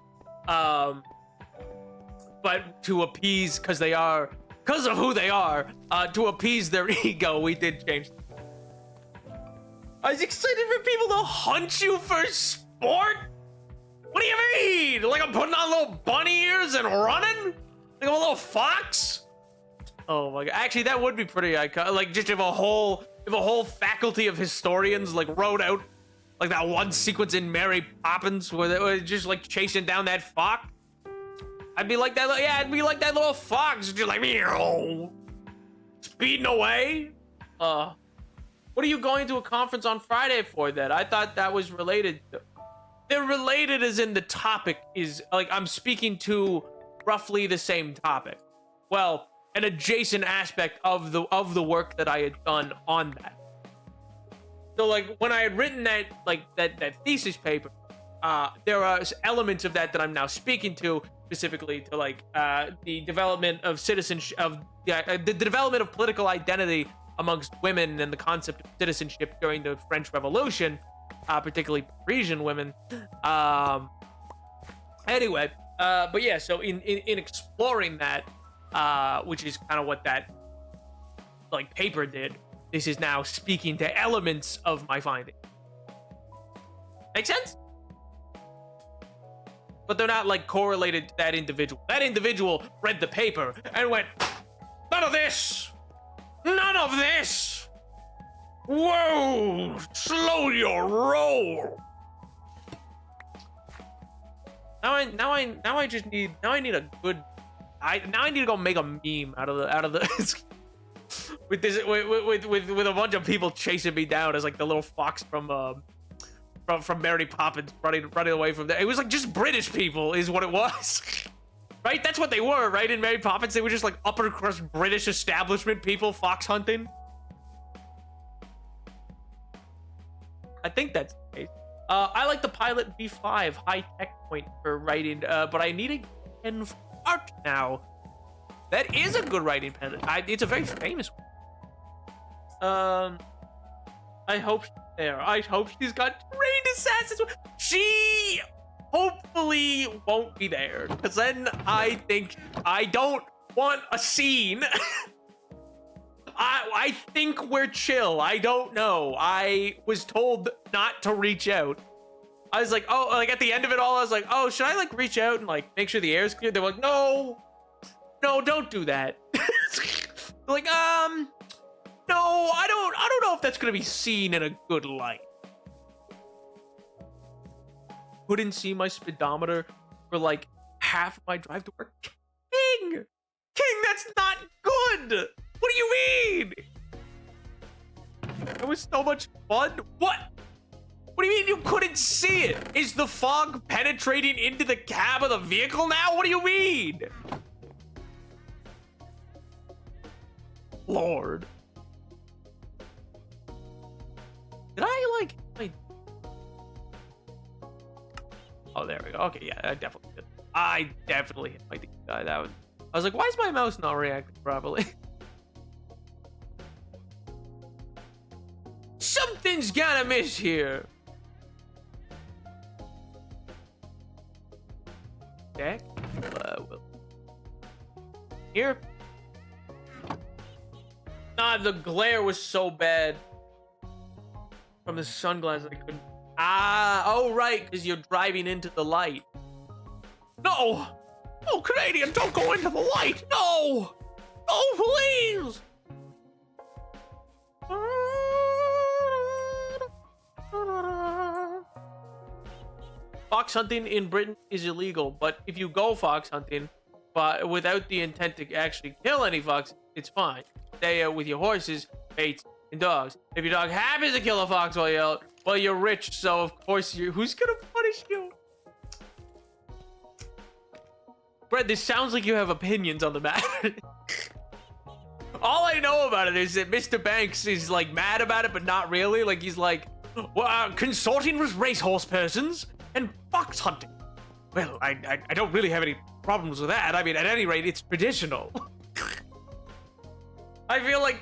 But to appease, because of who they are, to appease their ego, we did change. I was excited for people to hunt you for sport? What do you mean? Like I'm putting on little bunny ears and running? Like I'm a little fox? Oh my god. Actually, that would be pretty iconic. Like just if a whole faculty of historians like wrote out like that one sequence in Mary Poppins where they were just like chasing down that fox. I'd be like that. Yeah, I'd be like that little fox, just like meow, speeding away. What are you going to a conference on Friday for? That I thought that was related to. They're related as in the topic is like I'm speaking to roughly the same topic. Well, an adjacent aspect of the work that I had done on that. So like when I had written that thesis paper, there are elements of that I'm now speaking to, specifically to like the development of citizenship, the development of political identity amongst women and the concept of citizenship during the French Revolution. Particularly Parisian women. Anyway, but yeah, so in exploring that, which is kind of what that like paper did, this is now speaking to elements of my finding. Make sense? But they're not like correlated to that individual. That individual read the paper and went, none of this! None of this! Whoa! Slow your roll. Now I need a good. Now I need to go make a meme out of the with a bunch of people chasing me down as like the little fox from Mary Poppins running away from there. It was like just British people is what it was. Right? That's what they were, right? In Mary Poppins, they were just like upper crust British establishment people fox hunting. I think that's the case. I like the Pilot V5 high tech point for writing, but I need a pen for art now. That is a good writing pen. It's a very famous one. I hope she's there. I hope she's got trained assassins. She hopefully won't be there, because then I think I don't want a scene. I think we're chill. I don't know. I was told not to reach out. I was like, oh, like at the end of it all, I was like, oh, should I like reach out and like make sure the air's clear? They were like, no, don't do that. Like, no, I don't know if that's gonna be seen in a good light. Couldn't see my speedometer for like half of my drive to work. King, that's not good. What do you mean? It was so much fun. What? What do you mean you couldn't see it? Is the fog penetrating into the cab of the vehicle now? What do you mean? Lord. Did I like... Oh, there we go. Okay, yeah, I definitely did. I definitely hit my guy. That was... I was like, why is my mouse not reacting properly? Something's gotta miss here. Deck? Here? Nah, the glare was so bad from the sunglasses I couldn't. Oh right, because you're driving into the light. No! Oh, Canadian, don't go into the light! No! Oh, please! Fox hunting in Britain is illegal, but if you go fox hunting, but without the intent to actually kill any fox, it's fine. Stay with your horses, mates, and dogs. If your dog happens to kill a fox while you're out, well, you're rich, so of course who's gonna punish you? Brett, this sounds like you have opinions on the matter. All I know about it is that Mr. Banks is like mad about it, but not really. Like he's like, well, consorting with racehorse persons and fox hunting. Well, I don't really have any problems with that. I mean, at any rate, it's traditional. I feel like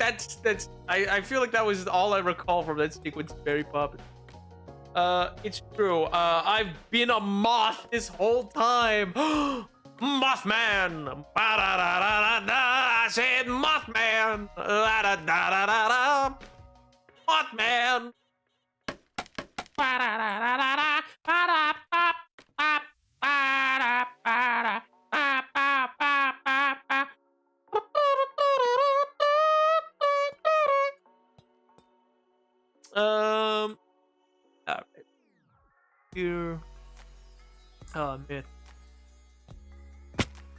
I feel like that was all I recall from that sequence. Mary Poppins. It's true. I've been a moth this whole time. Mothman. I said Mothman. Mothman. All right. Here. Oh, myth.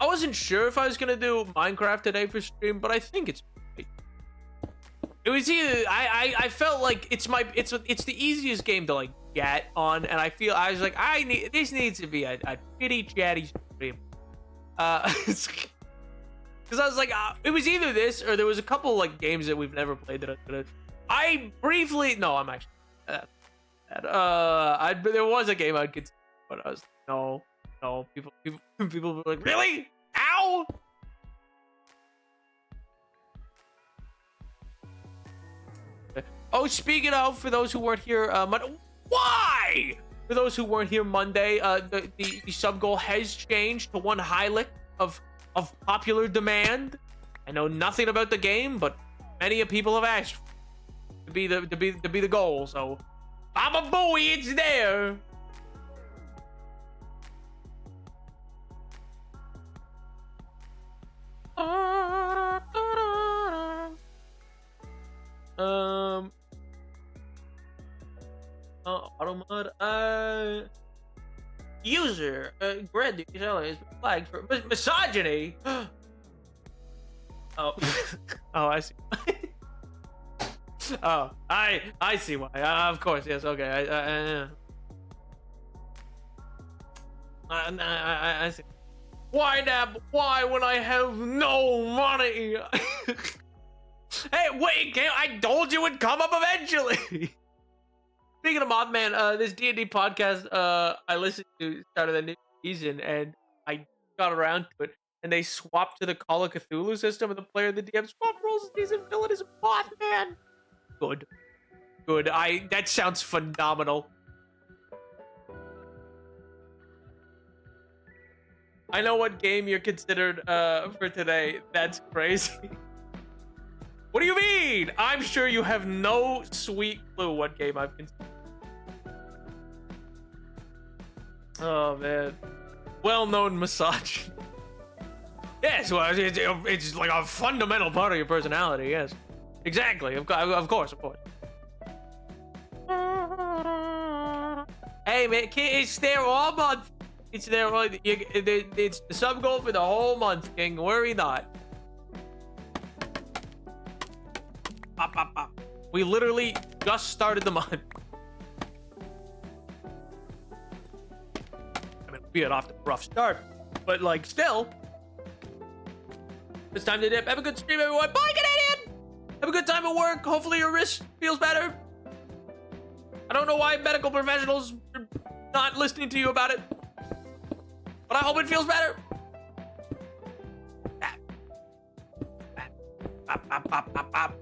I wasn't sure if I was gonna do Minecraft today for stream, but I think it's. It was either I felt like it's the easiest game to like get on, and I was like this needs to be a chitty chatty stream. Because I was like it was either this or there was a couple like games that we've never played that I could have. I'm actually there was a game I'd consider, but I was no people were like, really? Ow! Oh, speaking of, for those who weren't here, why? For those who weren't here Monday, the sub goal has changed to 1 Hylic of popular demand. I know nothing about the game, but many people have asked to be the goal. So, Baba Booey, it's there. Automod, user, Greg is flagged for misogyny. Oh, oh, I see. Oh, I see why. Of course, yes. Okay, I see. Why, Nap? Why when I have no money? Hey, wait, I told you it'd come up eventually. Speaking of Mothman, this D&D podcast I listened to started a new season, and I got around to it, and they swapped to the Call of Cthulhu system, and the player and the DM swap roles, and season villain is Mothman. Good. Good. That sounds phenomenal. I know what game you're considered for today. That's crazy. What do you mean? I'm sure you have no sweet clue what game I've considered. Oh man. Well-known massage. Yes, well, it's like a fundamental part of your personality, yes. Exactly, of course. Hey man, it's there all month. It's there. It's the sub goal for the whole month, King. Worry not. Pop, pop, pop. We literally just started the month. I mean, we had off to a rough start, but like still, it's time to dip. Have a good stream, everyone. Bye, Canadian. Have a good time at work. Hopefully your wrist feels better. I don't know why medical professionals are not listening to you about it, but I hope it feels better. Pop, pop, pop, pop, pop.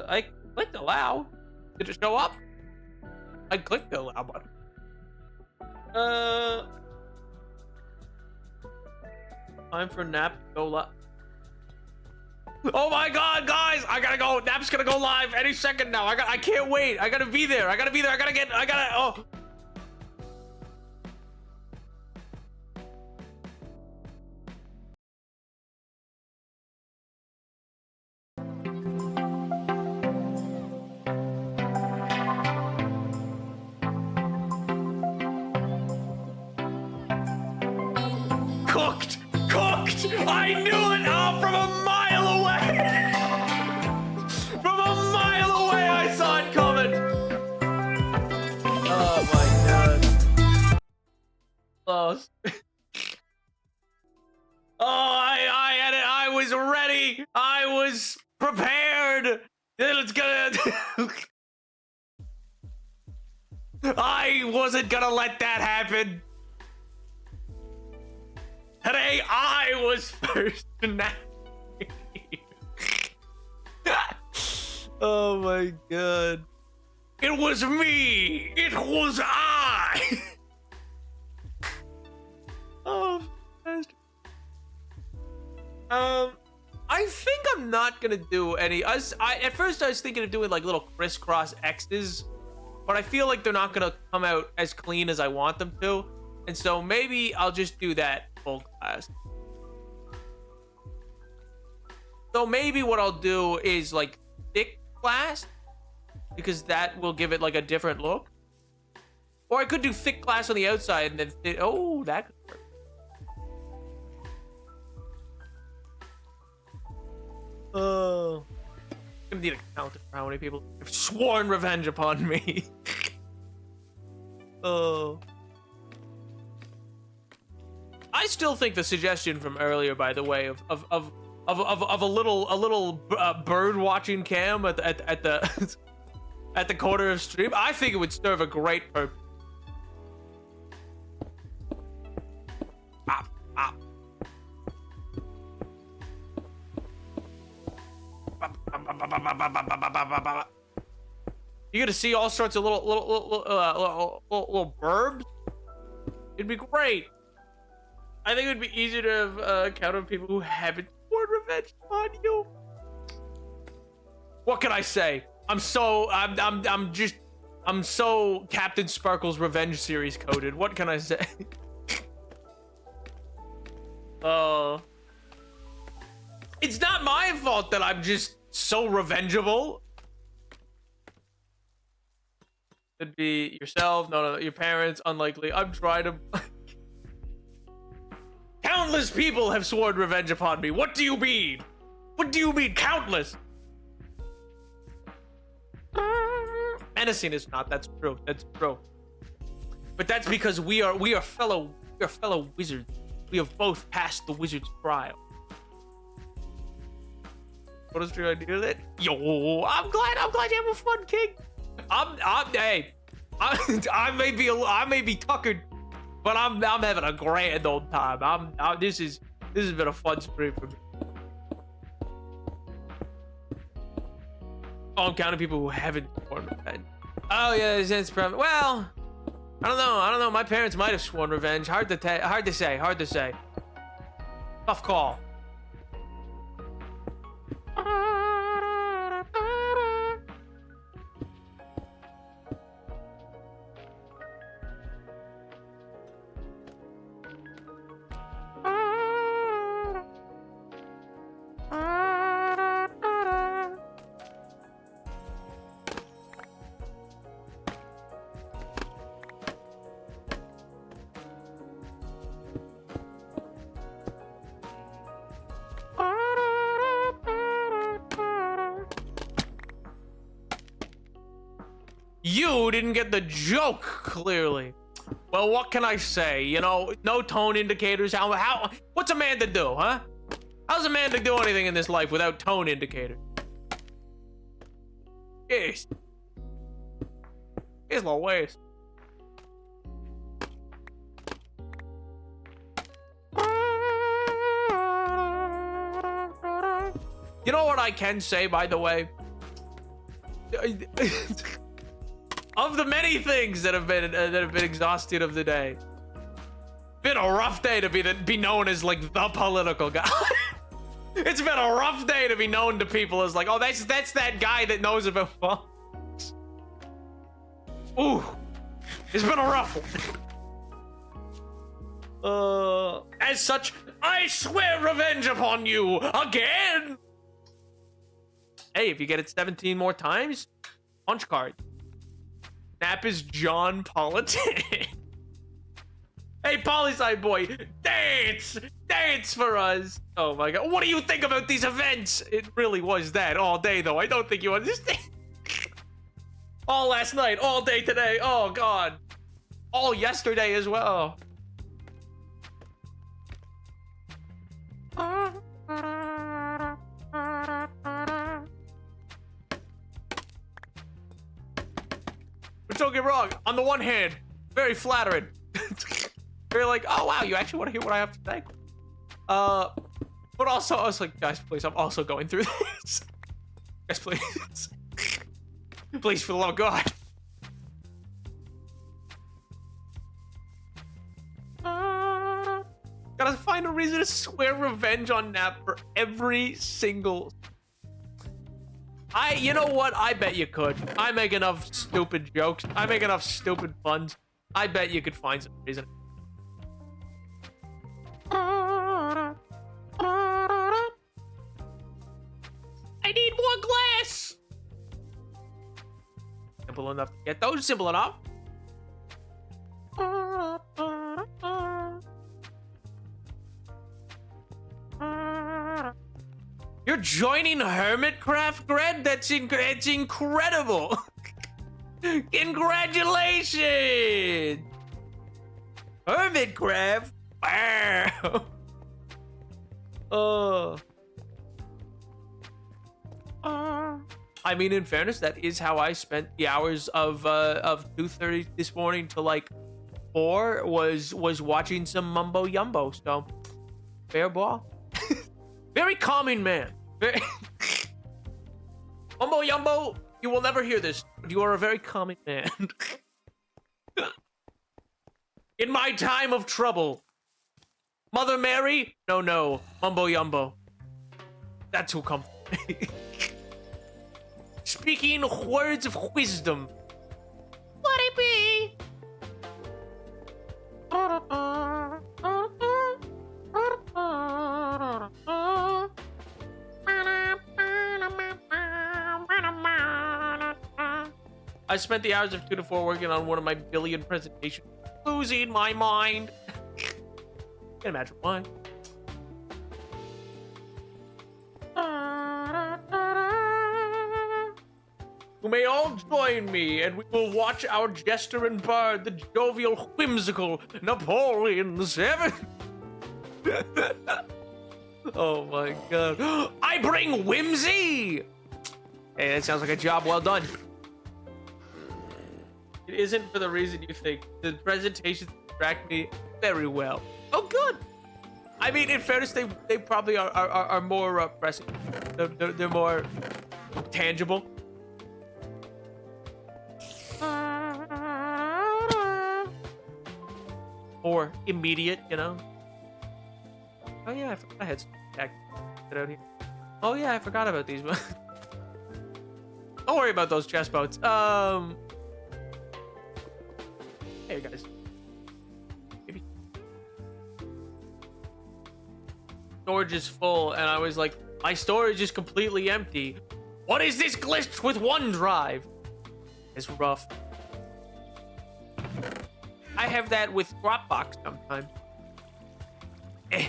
I clicked allow. Did it show up? I clicked the allow button. Time for nap to go live. Oh my god, guys! I gotta go. Nap's gonna go live any second now. I can't wait. I gotta be there. I gotta. Oh. Cooked! I knew it! Oh, from a mile away! From a mile away, I saw it coming! Oh my god. Lost. I had it. I was ready. I was prepared. It's gonna... I wasn't gonna let that happen. Today, I was first to nap. Oh my god. It was me. It was I. Oh, fantastic. I think I'm not gonna do any. At first, I was thinking of doing like little crisscross X's, but I feel like they're not gonna come out as clean as I want them to, and so maybe I'll just do that full class. So maybe what I'll do is like thick class, because that will give it like a different look. Or I could do thick class on the outside and then oh, that could work. Oh, I'm gonna need a count for how many people have sworn revenge upon me. Oh. I still think the suggestion from earlier, by the way, of a little bird watching cam at the at the corner of stream, I think it would serve a great purpose. You're gonna see all sorts of little burbs. It'd be great. I think it would be easier to counter people who haven't sworn revenge on you. What can I say? I'm so Captain Sparkle's Revenge series coded. What can I say? Oh. It's not my fault that I'm just so revengeable. Could be yourself, no, your parents, unlikely. I'm trying to... Count Countless people have sworn revenge upon me. What do you mean? What do you mean, countless? Menacing is not. That's true. That's true. But that's because we are fellow wizards. We have both passed the wizard's trial. What is your idea of that? Yo, I'm glad you're having fun, King. Hey, I may be tuckered, but I'm having a grand old time. This has been a fun spree for me. Oh, I'm counting people who haven't sworn revenge. Oh yeah, it's well, I don't know. My parents might have sworn revenge. Hard to say. Tough call. You didn't get the joke, clearly. Well, what can I say? You know, no tone indicators. What's a man to do, huh? How's a man to do anything in this life without tone indicators? Yes. Here's no ways. You know what I can say, by the way? Of the many things that have been exhausted of the day, been a rough day to be known as like the political guy. It's been a rough day to be known to people as like, oh, that's that guy that knows about politics. Ooh, it's been a rough one. As such, I swear revenge upon you again. Hey, if you get it 17 more times, punch card. Nap is John Politic. Hey, Polyside boy, dance for us. Oh my god, what do you think about these events? It really was that all day, though. I don't think you understand. All last night, all day today. Oh god, all yesterday as well. But don't get wrong, on the one hand, very flattering. Very like, oh wow, you actually want to hear what I have to say? But also, I was like, guys, please, I'm also going through this. Guys, please. Please, for the love of God. Gotta find a reason to swear revenge on Nap for every single... You know what? I bet you could. I make enough stupid jokes. I make enough stupid puns. I bet you could find some reason. I need more glass. Simple enough to get those. Simple enough. You're joining Hermitcraft, Gred? That's incredible. Congratulations. Hermitcraft. Wow. I mean, in fairness, that is how I spent the hours of 2:30 this morning to like 4 was watching some mumbo yumbo. So, fair ball. Very calming man. Very mumbo yumbo. You will never hear this, but you are a very calming man. In my time of trouble, Mother Mary? No, mumbo yumbo. That's who comes. Speaking words of wisdom. Let it be. I spent the hours of 2 to 4 working on one of my billion presentations, losing my mind. Can't imagine why. who may all join me, and we will watch our jester and bard, the jovial, whimsical Napoleon VII. Oh my god. I bring whimsy! Hey, that sounds like a job well done. It isn't for the reason you think. The presentations distract me very well. Oh, good. I mean, in fairness, they probably are more pressing. They're more tangible. More immediate, you know? Oh yeah, I forgot I had some get out here. Oh yeah, I forgot about these. Don't worry about those chest boats. Hey guys. Maybe. Storage is full, and I was like, my storage is completely empty. What is this glitch with OneDrive? It's rough. I have that with Dropbox sometimes. Eh.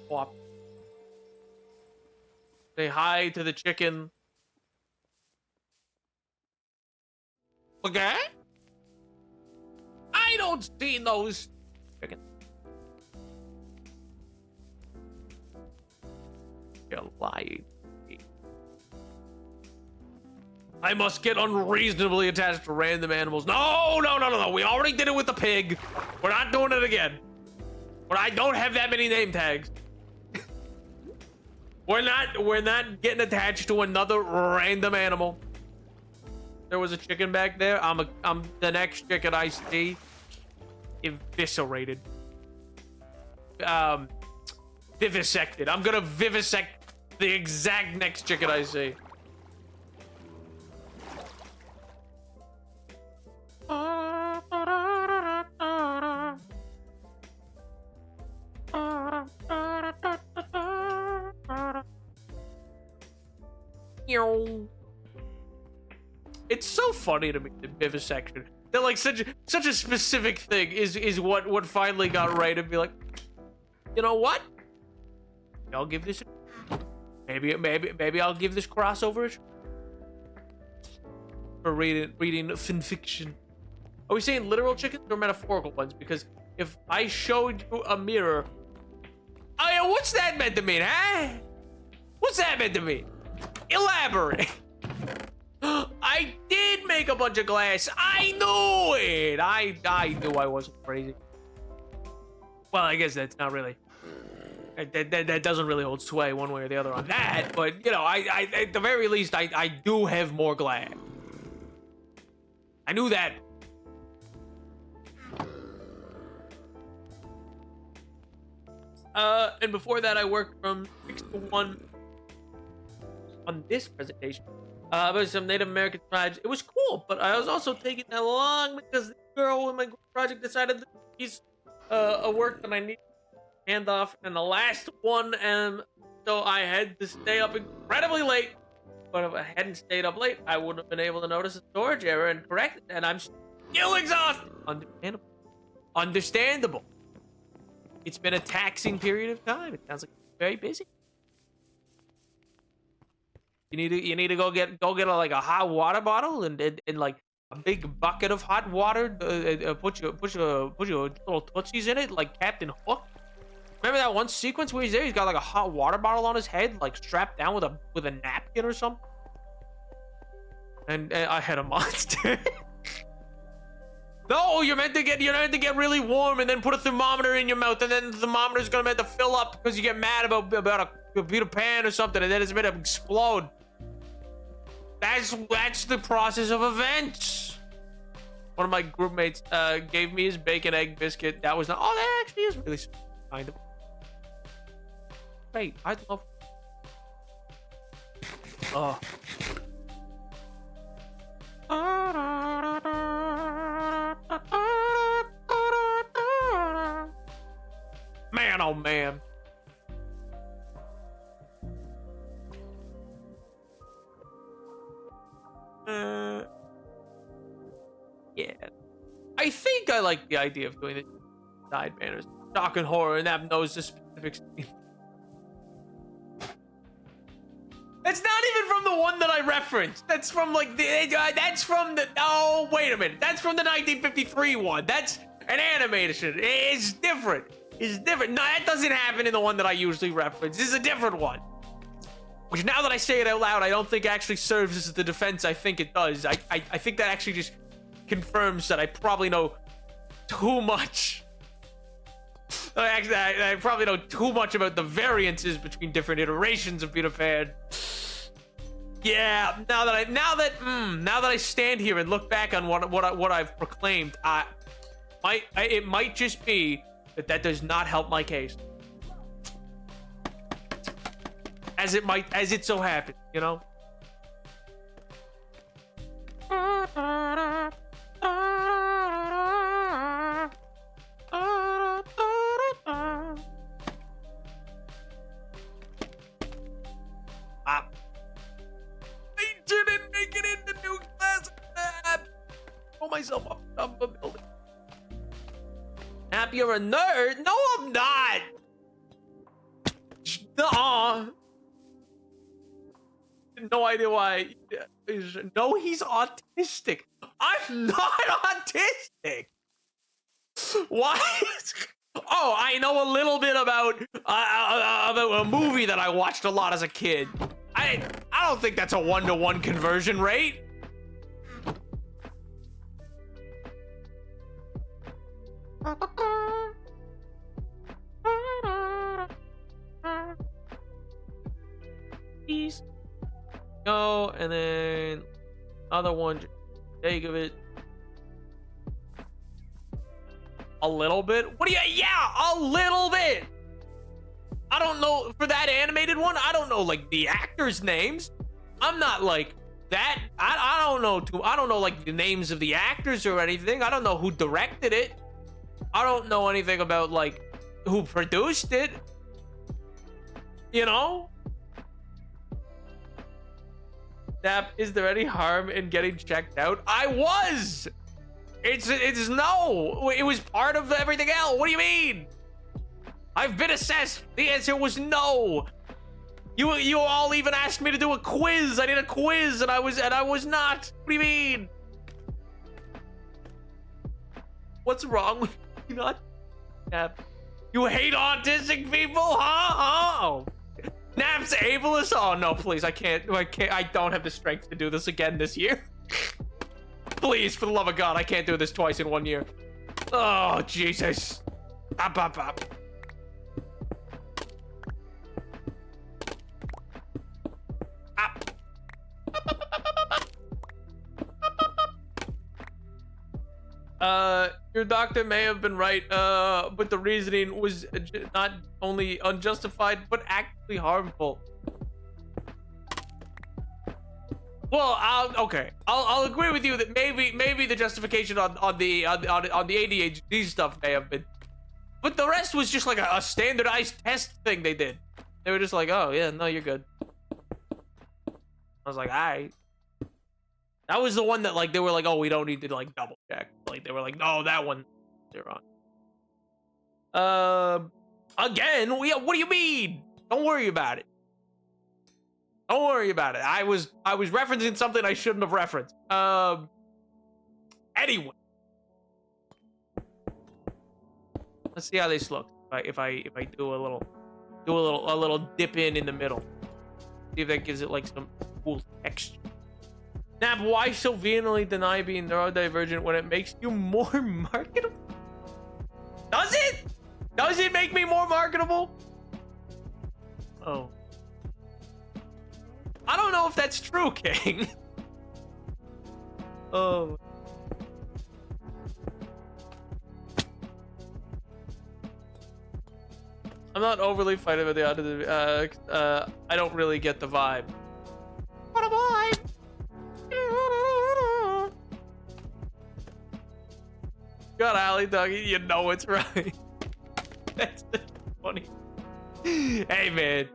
Swap. Say hi to the chicken. Okay? I don't see those chicken. You're lying. I must get unreasonably attached to random animals. No. We already did it with the pig. We're not doing it again. But I don't have that many name tags. We're not getting attached to another random animal. There was a chicken back there. I'm the next chicken I see. Eviscerated. Vivisected. I'm gonna vivisect the exact next chicken I see. It's so funny to me, the vivisection. They're like such a specific thing is what finally got right and be like, you know what? I'll give this maybe I'll give this crossover a try. For reading fanfiction. Are we saying literal chickens or metaphorical ones? Because if I showed you a mirror, oh yeah, what's that meant to mean, huh? What's that meant to mean? Elaborate. I did make a bunch of glass. I knew it. I knew I wasn't crazy. Well, I guess that's not really. That doesn't really hold sway one way or the other on that. But you know, I at the very least, I do have more glass. I knew that. And before that, I worked from 6 to 1 on this presentation about some Native American tribes. It was cool, but I was also taking that long because the girl in my project decided that he's a work that I need to hand off, and the last one, and so I had to stay up incredibly late. But if I hadn't stayed up late, I wouldn't have been able to notice a storage error and correct it, and I'm still exhausted. Understandable. Understandable. It's been a taxing period of time. It sounds like very busy. You need to go get like a hot water bottle and like a big bucket of hot water. Put your little tootsies in it like Captain Hook. Remember that one sequence where he's there? He's got like a hot water bottle on his head, like strapped down with a napkin or something. And I had a monster. No, you're meant to get really warm and then put a thermometer in your mouth, and then the thermometer's gonna meant to fill up because you get mad about a computer pan or something, and then it's meant to explode. That's the process of events. One of my group mates gave me his bacon egg biscuit. That was not. Oh, that actually is really kind of. Great, I'd love. Oh. Man, oh man. Yeah. I think I like the idea of doing the side banners. shock and horror, and that knows the specific scene. That's not even from the one that I referenced. That's from like that's from the, oh, wait a minute. That's from the 1953 one. That's an animation. It's different. It's different. No, that doesn't happen in the one that I usually reference. This is a different one. Which, now that I say it out loud, I don't think actually serves as the defense I think it does. I think that actually just confirms that I probably know too much. Actually, I probably know too much about the variances between different iterations of Peter Pan. Yeah, now that I stand here and look back on what I've proclaimed, it might just be that does not help my case. As it so happens, you know? I didn't make it into new class. Pull myself up the building. Nap, you're a nerd? No, I'm not. Nuh-uh. No idea why. No, he's autistic. I'm not autistic. Why? Oh, I know a little bit about a movie that I watched a lot as a kid. I don't think that's a 1-to-1 conversion rate. Please. Go, and then other one, take of it. A little bit? What do you, yeah, a little bit. I don't know, for that animated one, I don't know like the actors' names. I'm not like that. I don't know like the names of the actors or anything. I don't know who directed it. I don't know anything about like who produced it. You know? Nap, is there any harm in getting checked out? I was! It's no! It was part of everything else. What do you mean? I've been assessed. The answer was no. You all even asked me to do a quiz. I did a quiz and I was not. What do you mean? What's wrong with you? Not Nap. You hate autistic people, huh? Oh. Nap's ableist? Oh no, please, I can't, I don't have the strength to do this again this year. Please, for the love of God, I can't do this twice in 1 year. Oh, Jesus. Up. Your doctor may have been right, but the reasoning was not only unjustified, but actually harmful. Well, okay, I'll agree with you that maybe the justification on the ADHD stuff may have been, but the rest was just like a standardized test thing they did. They were just like, oh yeah, no, you're good. I was like, all right. That was the one that like they were like, oh, we don't need to like double check. Like they were like, no, that one they're on. Again, what do you mean? Don't worry about it. Don't worry about it. I was referencing something I shouldn't have referenced. Anyway, let's see how this looks. If I do a little dip in the middle. See if that gives it like some cool texture. Nap, why so vehemently deny being neurodivergent when it makes you more marketable? Does it? Does it make me more marketable? Oh. I don't know if that's true, King. Oh. I'm not overly fighting with the autism. I don't really get the vibe. What a vibe! God, Allie, doggy, you know it's right. That's funny. Hey, man.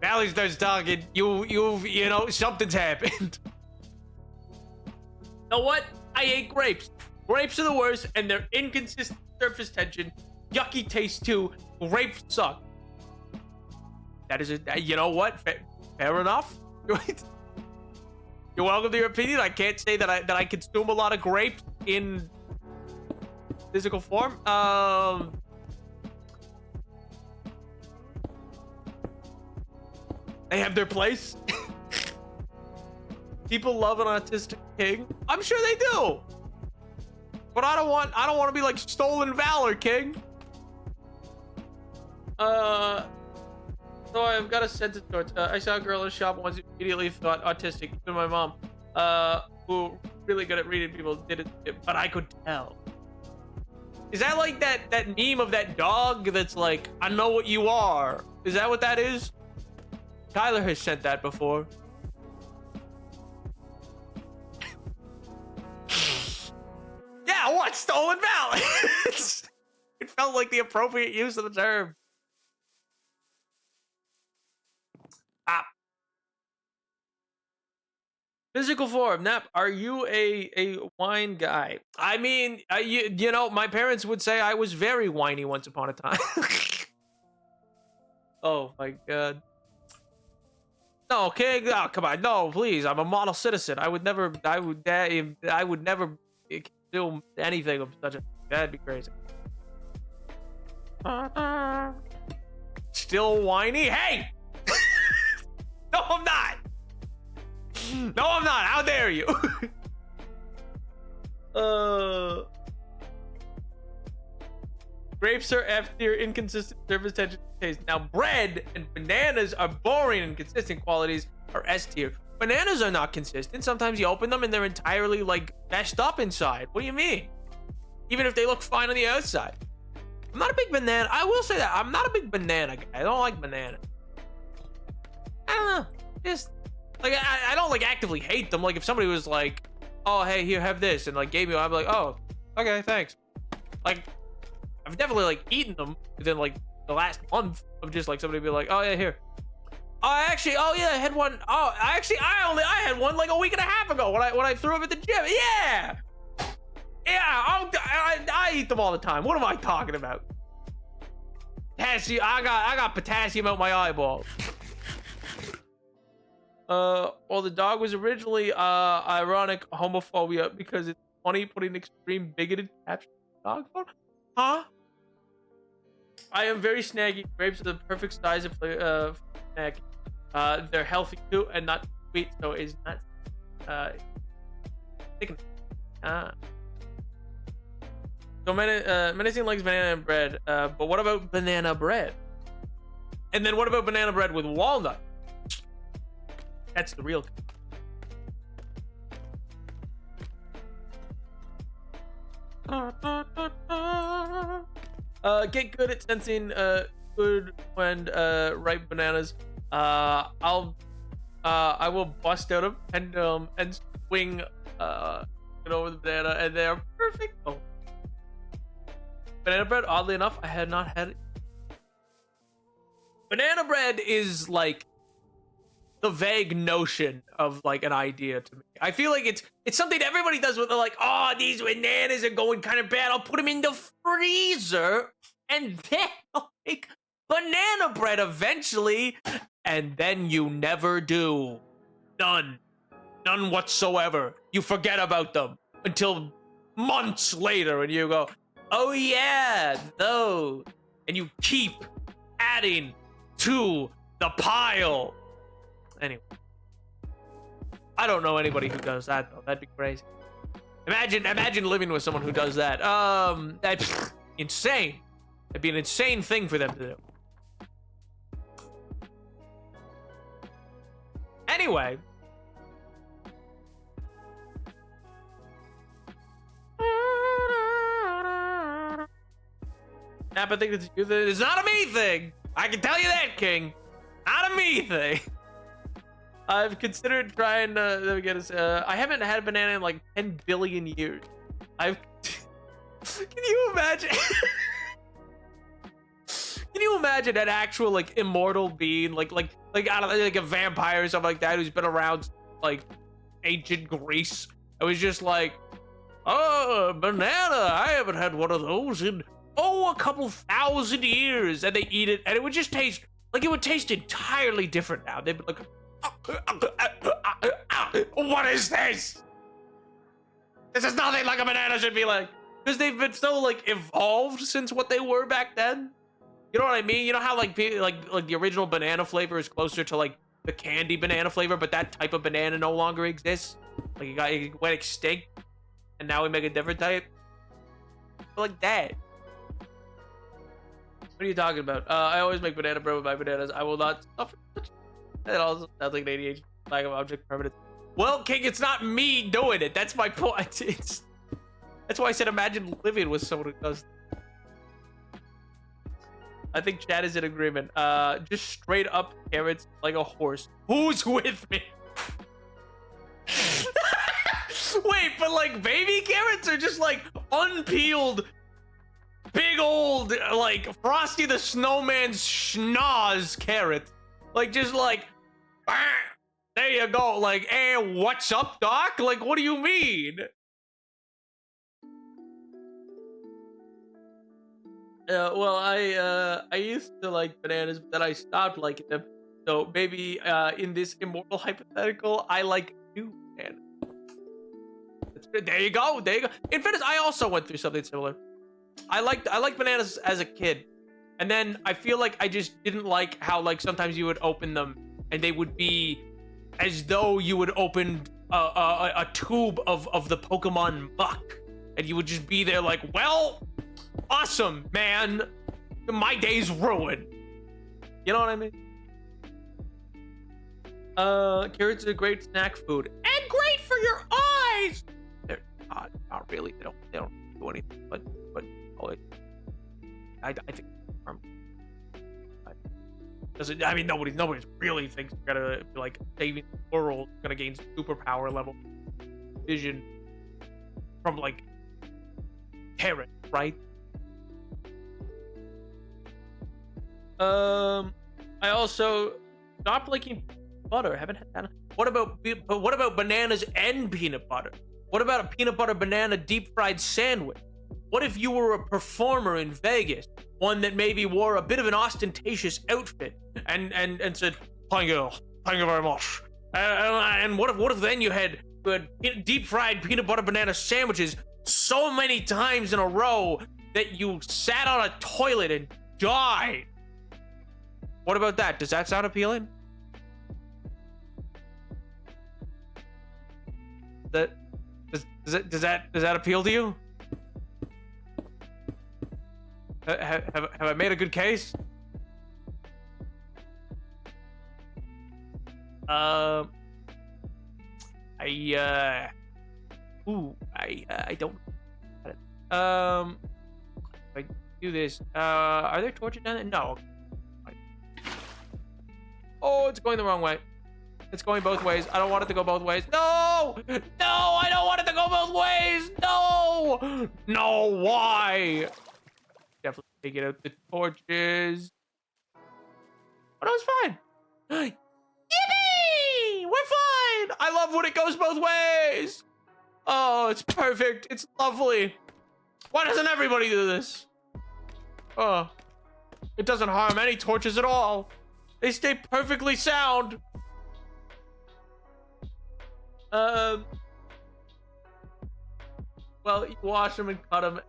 Allie starts talking. You know, something's happened. You know what? I ate grapes. Grapes are the worst, and their inconsistent surface tension yucky taste too. Grapes suck. That is it. You know what? Fair enough. You're welcome to your opinion. I can't say that I consume a lot of grapes in physical form. They have their place. People love an autistic king. I'm sure they do. But I don't want to be like stolen valor, king. So I've got a sentence towards. I saw a girl in a shop once who immediately thought autistic. Even my mom, who really good at reading people, did it, but I could tell. Is that like that meme of that dog that's like, I know what you are? Is that what that is? Tyler has sent that before. Yeah, what? Stolen valor? It felt like the appropriate use of the term. Physical form. Nap, are you a wine guy? I mean, you know, my parents would say I was very whiny once upon a time. Oh my god. No, King. Oh, come on. No, please. I'm a model citizen. I would never consume anything of such a. That'd be crazy. Still whiny? Hey! No, I'm not. No, I'm not. How dare you? Grapes are F tier, inconsistent surface tension taste. Now, bread and bananas are boring and consistent qualities are S tier. Bananas are not consistent. Sometimes you open them and they're entirely like messed up inside. What do you mean? Even if they look fine on the outside. I'm not a big banana. I will say that I'm not a big banana guy. I don't like banana. I don't know. Just like I don't like actively hate them. Like if somebody was like, "Oh, hey, here, have this," and like gave me, I'd be like, "Oh, okay, thanks." Like I've definitely like eaten them within like the last month of just like somebody be like, "Oh yeah, here." Oh, actually, oh yeah, I had one. Oh, actually, I had one like a week and a half ago when I threw up at the gym. Yeah, yeah. I eat them all the time. What am I talking about? Potassium. I got potassium out my eyeball. Well, the dog was originally ironic homophobia because it's funny putting extreme bigoted captions on dog photo. Huh? I am very snaggy. Grapes are the perfect size of snack. They're healthy too and not sweet, so it's not thickening. So menacing likes banana and bread. But what about banana bread? And then what about banana bread with walnut? That's the real. Get good at sensing good when ripe bananas. I will bust out a pendulum and swing it over the banana, and they're perfect. Oh. Banana bread, oddly enough, I had not had it. Banana bread is like the vague notion of like an idea to me. I feel like it's something everybody does with, they're like, oh, these bananas are going kind of bad. I'll put them in the freezer and then I'll make banana bread eventually. And then you never do. None whatsoever. You forget about them until months later and you go, oh yeah, those. And you keep adding to the pile. Anyway, I don't know anybody who does that though. That'd be crazy. Imagine living with someone who does that. That's insane. That'd be an insane thing for them to do. Anyway. Nap, I think it's not a me thing. I can tell you that, King. Not a me thing. I've considered trying to get us. I haven't had a banana in like 10 billion years. Can you imagine? Can you imagine an actual like immortal being, like I don't know, like a vampire or something like that, who's been around like ancient Greece? It was just like, oh, banana. I haven't had one of those in a couple thousand years, and they eat it, and it would just taste like it would taste entirely different now. They'd be like, what is this? This is nothing like a banana should be like. Because they've been so like evolved since what they were back then. You know what I mean? You know how like the original banana flavor is closer to like the candy banana flavor, but that type of banana no longer exists. Like it went extinct, and now we make a different type. Like that. What are you talking about? I always make banana bread with my bananas. I will not suffer. That also sounds like an ADHD lack of object permanence. Well, King, it's not me doing it. That's my point. That's why I said imagine living with someone who does. I think Chad is in agreement. Just straight up carrots like a horse. Who's with me? Wait, but like baby carrots are just like unpeeled, big old like Frosty the Snowman's schnoz carrot. Like just like, there you go. Like, hey, what's up, Doc? Like, what do you mean? Well, I used to like bananas, but then I stopped liking them. So maybe in this immortal hypothetical, I like new bananas. There you go. There you go. In fairness, I also went through something similar. I liked bananas as a kid, and then I feel like I just didn't like how like sometimes you would open them and they would be as though you would open a tube of the Pokemon muck, and you would just be there like, well, awesome, man. My day's ruined. You know what I mean? Carrots are a great snack food and great for your eyes. They're not really. They don't do anything, but always. I think. I mean, nobody really thinks you're gonna be like saving the world, gonna gain superpower level vision from like carrots, right? I also stopped liking butter. Haven't had that. What about bananas and peanut butter? What about a peanut butter banana deep fried sandwich? What if you were a performer in Vegas, one that maybe wore a bit of an ostentatious outfit and said, thank you very much. And what if then you had deep fried peanut butter banana sandwiches so many times in a row that you sat on a toilet and died? What about that? Does that sound appealing? Does that appeal to you? Have I made a good case? I don't. If I do this, are there torches down there? No. Oh, it's going the wrong way. It's going both ways. I don't want it to go both ways. No! No, I don't want it to go both ways! No! No, why? Definitely taking out the torches. Oh, no, it's fine. Yippee! We're fine! I love when it goes both ways! Oh, it's perfect. It's lovely. Why doesn't everybody do this? Oh. It doesn't harm any torches at all. They stay perfectly sound. Well, you wash them and cut them,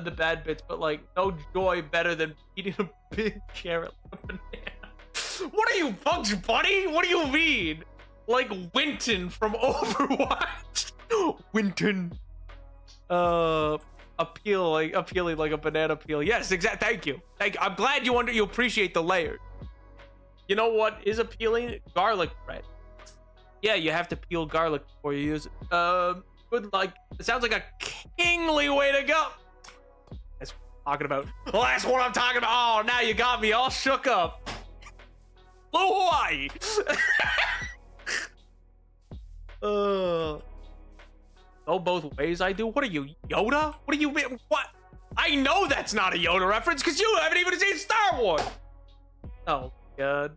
the bad bits, but like, no joy better than eating a big carrot like a banana. What are you, Bugs Bunny? What do you mean? Like Winton from Overwatch. Winton. Appealing like a banana peel. Yes, exactly. Thank you. I'm glad you appreciate the layers. You know what is appealing? Garlic bread. Yeah, you have to peel garlic before you use it. Good, like, it sounds like a kingly way to go. That's what I'm talking about. Well, that's what I'm talking about. Oh, now you got me all shook up. Blue Hawaii. Go both ways, I do. What are you, Yoda? What do you mean? What? I know that's not a Yoda reference because you haven't even seen Star Wars. Oh, God.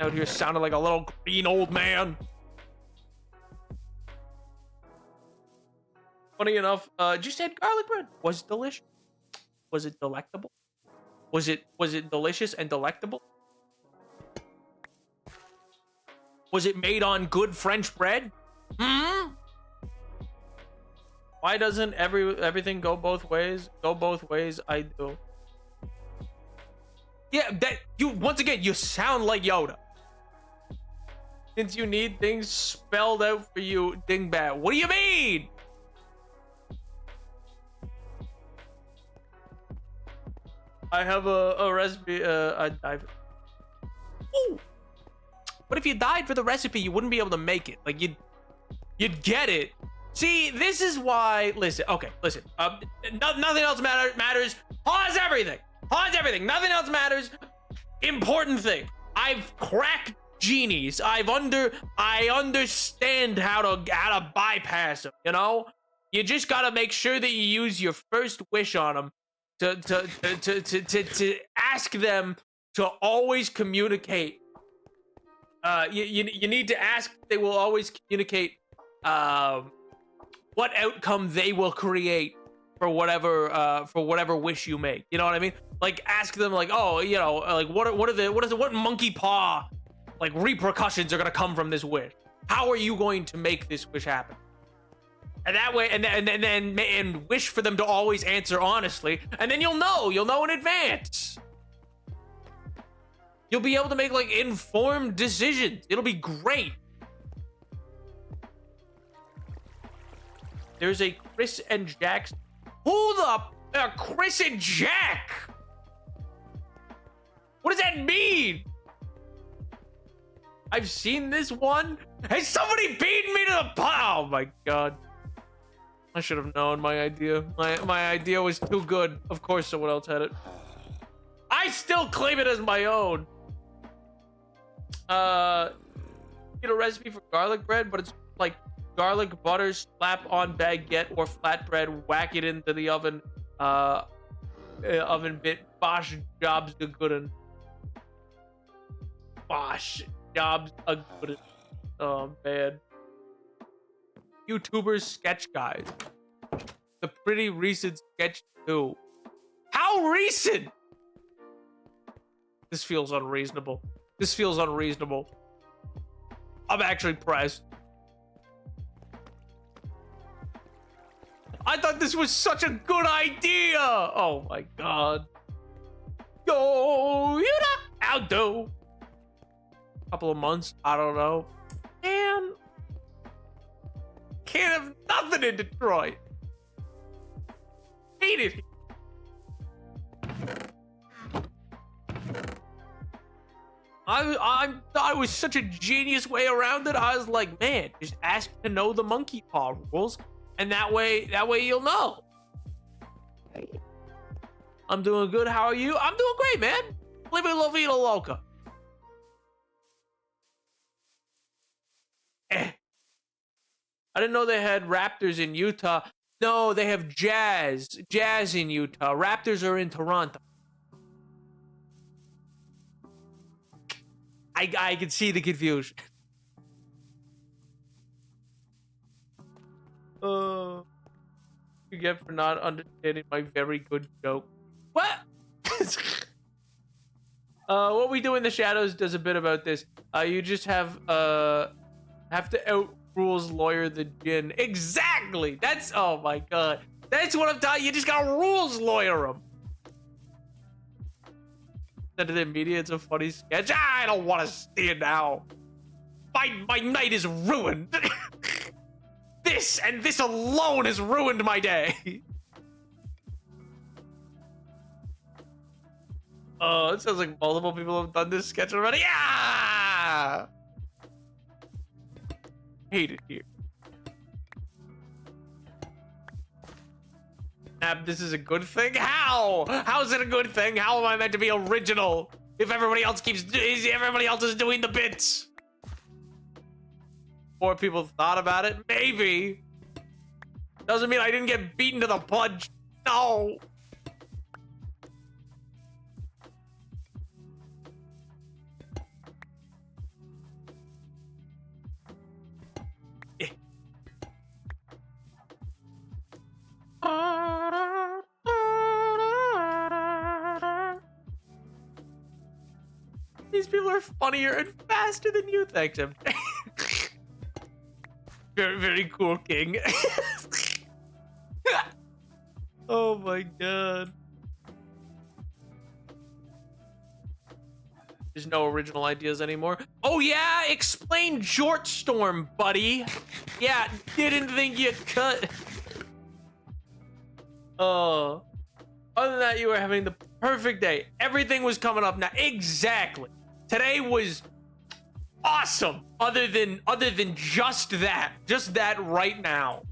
Out here sounding like a little green old man. Funny enough, just had garlic bread. Was it delicious? Was it delectable? Was it delicious and delectable? Was it made on good French bread? Hmm? Why doesn't everything go both ways? Go both ways, I do. Yeah, that you once again you sound like Yoda. Since you need things spelled out for you, dingbat. What do you mean? I have a recipe. I died. Ooh. What if you died for the recipe? You wouldn't be able to make it. Like you'd get it. See, this is why. Listen, okay, listen. Nothing else matters. Pause everything. Pause everything. Nothing else matters. Important thing. I've cracked genies. I understand how to bypass them. You know, you just gotta make sure that you use your first wish on them to ask them to always communicate. You need to ask. They will always communicate. What outcome they will create for whatever wish you make. You know what I mean? Like ask them like, oh, you know, like what monkey paw like repercussions are gonna come from this wish? How are you going to make this wish happen? And that way, and wish for them to always answer honestly, and then you'll know in advance. You'll be able to make like informed decisions. It'll be great. There's a Chris and Jack's. Who the Chris and Jack? What does that mean? I've seen this one. Has somebody beaten me to the pile? Oh my god. I should have known my idea. My idea was too good. Of course someone else had it. I still claim it as my own. Get a recipe for garlic bread, but it's like garlic butter, slap on baguette or flatbread, whack it into the oven, oven bit. Bosh jobs a good un. Bosh jobs a good un. Oh man. YouTubers sketch guide. The pretty recent sketch too. How recent? This feels unreasonable. This feels unreasonable. I'm actually pressed. I thought this was such a good idea. Oh my god. Yo, you know, I'll do. Couple of months, I don't know. Man, can't have nothing in Detroit. Hate it. I thought it was such a genius way around it. I was like, man, just ask to know the monkey paw rules, and that way you'll know. I'm doing good. How are you? I'm doing great, man. Living la vida loca. I didn't know they had Raptors in Utah. No, they have Jazz. Jazz in Utah. Raptors are in Toronto. I can see the confusion. You get for not understanding my very good joke. What? What we do in the shadows does a bit about this. You just have to out rules lawyer the djinn. Exactly. That's, oh my god. That's what I'm talking. You just gotta rules lawyer them. Said to the media, it's a funny sketch. I don't want to see it now. My night is ruined. This and this alone has ruined my day. Oh, it sounds like multiple people have done this sketch already. Yeah! Hate it here. This is a good thing? How? How is it a good thing? How am I meant to be original if everybody else is doing the bits? More people thought about it? Maybe. Doesn't mean I didn't get beaten to the punch. No. These people are funnier and faster than you. Thanks, MJ. Very, very cool, King. Oh my god. There's no original ideas anymore. Oh yeah, explain Jort Storm, buddy. Yeah, didn't think you could. Oh. Other than that, you were having the perfect day. Everything was coming up now. Exactly. Today was awesome. Other than just that right now.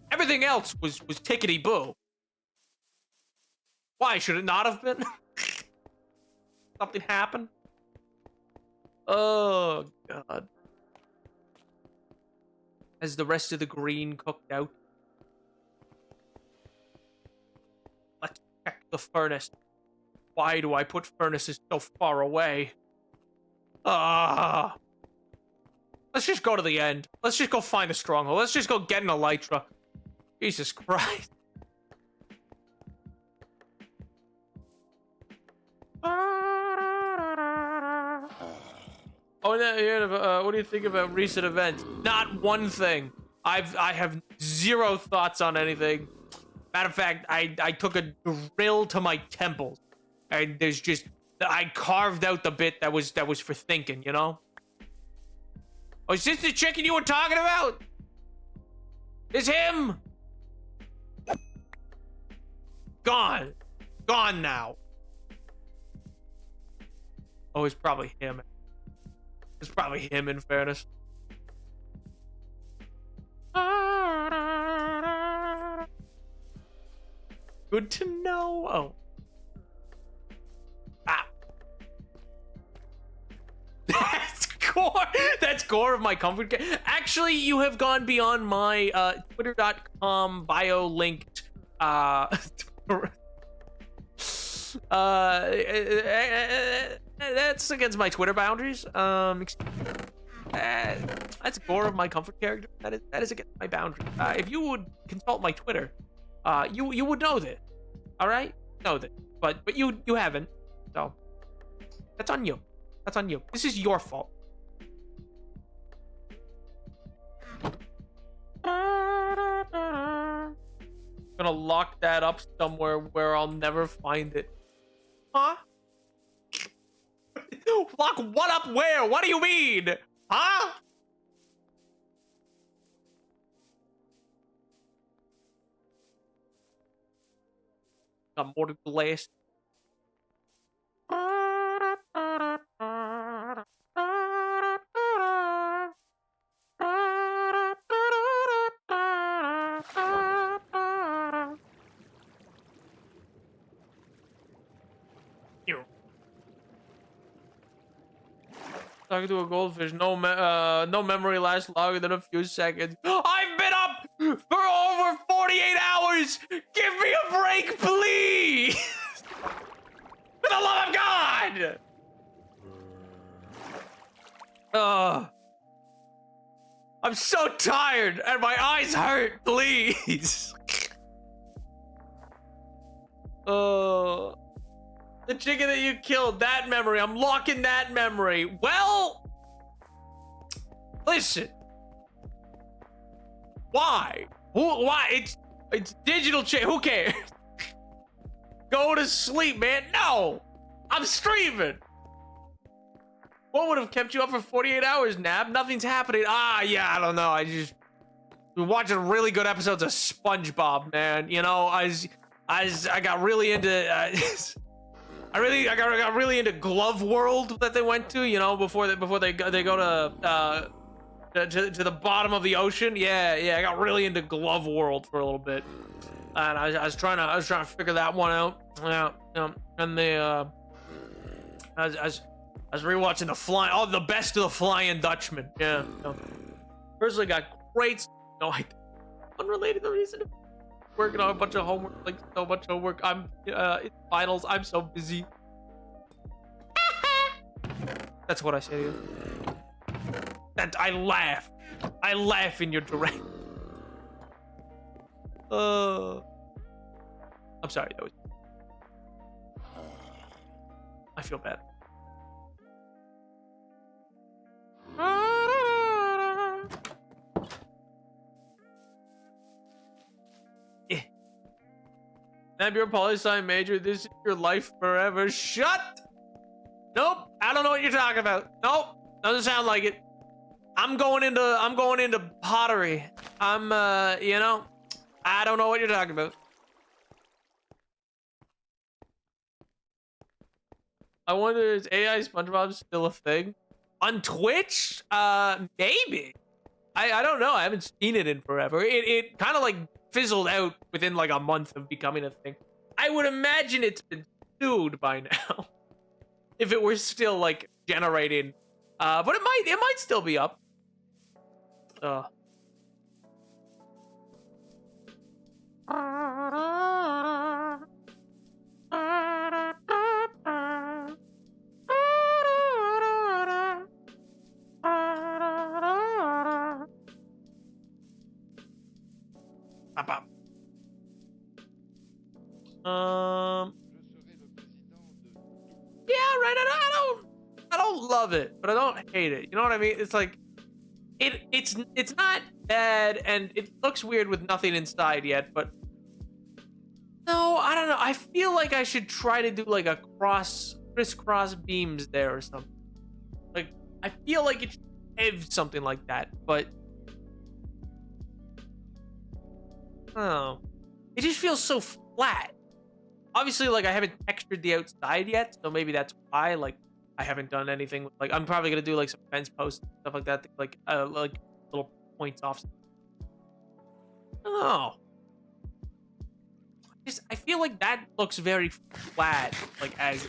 Everything else was tickety boo. Why should it not have been? Something happened. Oh god. Has the rest of the green cooked out? Let's check the furnace. Why do I put furnaces so far away? Ah. Let's just go to the end. Let's just go find a stronghold. Let's just go get an elytra. Jesus Christ. Oh, what do you think about recent events? Not one thing. I have zero thoughts on anything. Matter of fact, I took a drill to my temples, and there's just I carved out the bit that was for thinking. You know. Oh, is this the chicken you were talking about? It's him. Gone now. Oh, it's probably him. It's probably him, in fairness. Good to know. Oh. Ah. That's gore. That's gore of my comfort. Actually, you have gone beyond my twitter.com bio linked that's against my Twitter boundaries. That's gore of my comfort character. That is against my boundaries. If you would consult my Twitter, you would know that. All right, know that. But you haven't. So that's on you. That's on you. This is your fault. I'm gonna lock that up somewhere where I'll never find it. Huh? Lock what up where? What do you mean? Huh? Got more to glass. Talking to a goldfish, no memory lasts longer than a few seconds. I've been up for over 48 hours! Give me a break, please! For the love of God! I'm so tired and my eyes hurt, please! The chicken that you killed, that memory. I'm locking that memory. Well, listen. Why? Why? It's digital chicken. Who cares? Go to sleep, man. No, I'm streaming. What would have kept you up for 48 hours, Nab? Nothing's happening. Yeah, I don't know. I just been watching really good episodes of SpongeBob, man. You know, I got really into. I got really into Glove World that they went to, you know, before they go to the bottom of the ocean. Yeah, I got really into Glove World for a little bit, and I was trying to figure that one out. Yeah, and I was rewatching the best of the Flying Dutchman. Yeah, personally got great. No, unrelated to the reason. Working on a bunch of homework, like so much homework. I'm it's finals. I'm so busy. That's what I say to you. And I laugh. I laugh in your direction. I'm sorry. I feel bad. You're a poli-sci major. This is your life forever. Shut. Nope. I don't know what you're talking about. Nope. Doesn't sound like it. I'm going into pottery. I'm you know, I don't know what you're talking about. I wonder, is AI SpongeBob still a thing? On Twitch? Maybe. I don't know. I haven't seen it in forever. It kind of like fizzled out within like a month of becoming a thing. I would imagine it's been sued by now. If it were still like generating. But it might still be up. Yeah, right. I don't love it, but I don't hate it. You know what I mean? It's like it's not bad, and it looks weird with nothing inside yet, but no, I don't know. I feel like I should try to do like a crisscross beams there or something. Like I feel like it should have something like that, but oh, it just feels so flat. Obviously, like I haven't textured the outside yet, so maybe that's why. Like I haven't done anything. Like I'm probably gonna do like some fence posts and stuff like that, like little points off. Oh, I feel like that looks very flat. Like as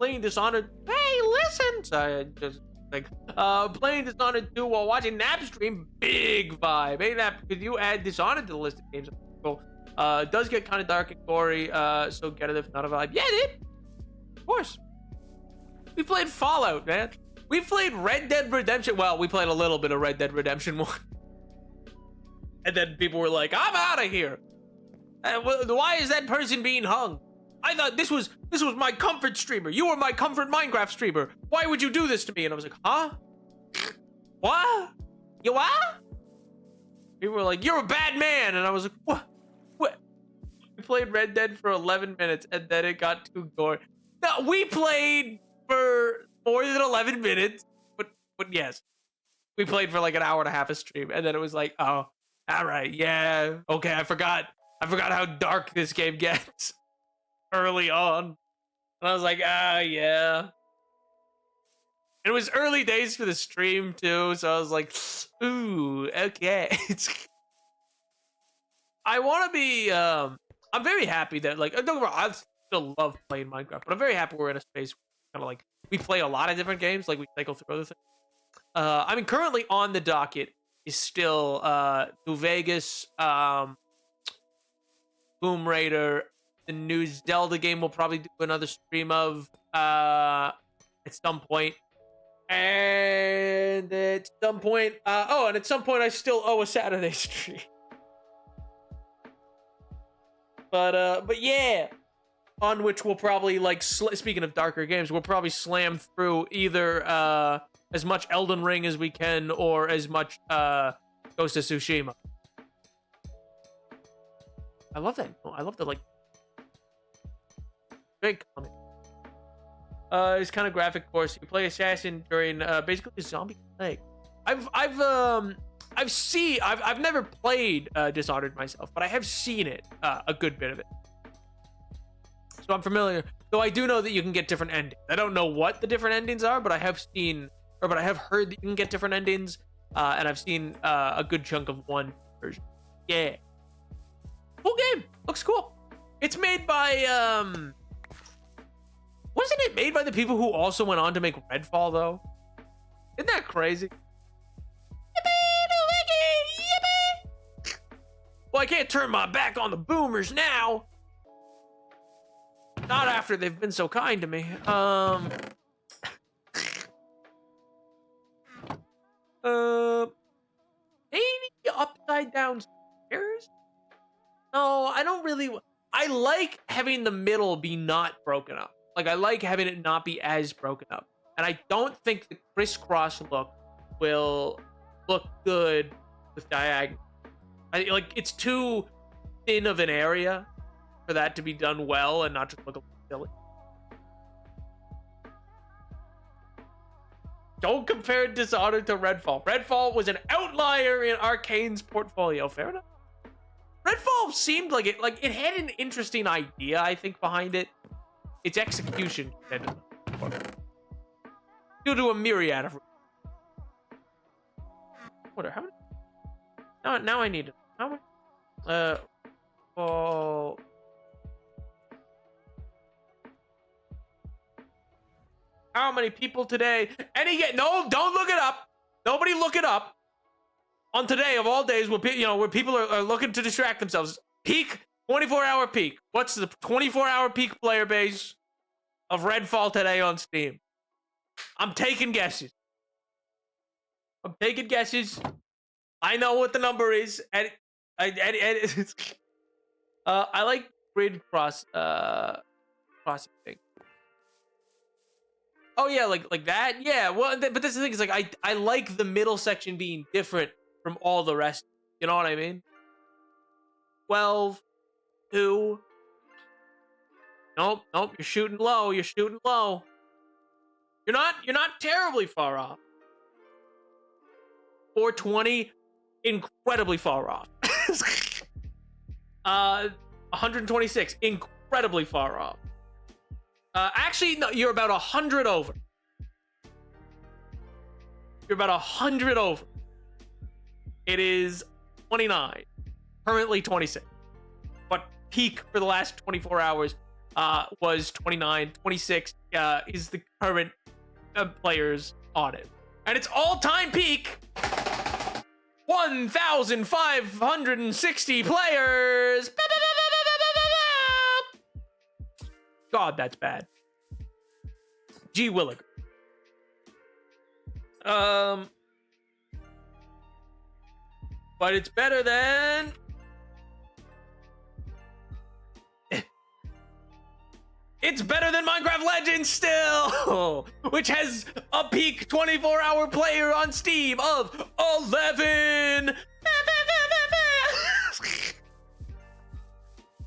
playing Dishonored. Hey, listen. Sorry, I just. Like, playing Dishonored 2 while watching Napstream, big vibe. Hey, Nap, could you add Dishonored to the list of games? Cool. It does get kind of dark and gory, so get it if not a vibe. Yeah, dude. Of course. We played Fallout, man. We played Red Dead Redemption. Well, we played a little bit of Red Dead Redemption 1. And then people were like, I'm out of here. Why is that person being hung? I thought this was my comfort streamer. You were my comfort Minecraft streamer. Why would you do this to me? And I was like, huh? What? You what? People were like, you're a bad man. And I was like, what? What? We played Red Dead for 11 minutes and then it got too gory. No, we played for more than 11 minutes. But yes. We played for like an hour and a half a stream. And then it was like, oh, all right. Yeah. Okay, I forgot how dark this game gets. Early on, and I was like, yeah. And it was early days for the stream too, so I was like, ooh, okay. I want to be. I'm very happy that like don't get me wrong, I still love playing Minecraft, but I'm very happy we're in a space where kind of like we play a lot of different games, like we cycle through other things. I mean, currently on the docket is still New Vegas, Boom Raider. The new Zelda game we'll probably do another stream of at some point. And at some point, and at some point I still owe a Saturday stream. But yeah, on which we'll probably like speaking of darker games, we'll probably slam through either as much Elden Ring as we can or as much Ghost of Tsushima. I love that. I love the like big comic. It's kind of graphic course. You play assassin during basically a zombie plague. I've never played Dishonored myself, but I have seen it a good bit of it. So I'm familiar. Though I do know that you can get different endings. I don't know what the different endings are, but I have heard that you can get different endings, and I've seen a good chunk of one version. Yeah. Cool game. Looks cool. It's made by wasn't it made by the people who also went on to make Redfall, though? Isn't that crazy? Yippee! Well, I can't turn my back on the boomers now. Not after they've been so kind to me. Maybe upside down stairs? No, I don't really. I like having the middle be not broken up. Like, I like having it not be as broken up. And I don't think the crisscross look will look good with diagonal. Like it's too thin of an area for that to be done well and not just look a little silly. Don't compare Dishonored to Redfall. Redfall was an outlier in Arcane's portfolio. Fair enough. Redfall seemed like it had an interesting idea, I think, behind it. Its execution due to a myriad of. What? How many? Now I need it. How many? Oh. How many people today? No, don't look it up. Nobody look it up. On today of all days, where people are looking to distract themselves. Peak 24-hour peak. What's the 24-hour peak player base of Redfall today on Steam? I'm taking guesses. I know what the number is, and I like grid crossing thing. Oh yeah, like that. Yeah. Well, but that's the thing. Is like I like the middle section being different from all the rest. You know what I mean? 12, 2. Nope. You're shooting low. You're not terribly far off. 420, incredibly far off. 126, incredibly far off. Actually, no, you're about 100 over. It is 29, currently 26. But peak for the last 24 hours was 29. 26 is the current players on it. And its all-time peak, 1,560 players. God, that's bad. Gee Williger. But it's better than... It's better than Minecraft Legends still, which has a peak 24-hour player on Steam of 11.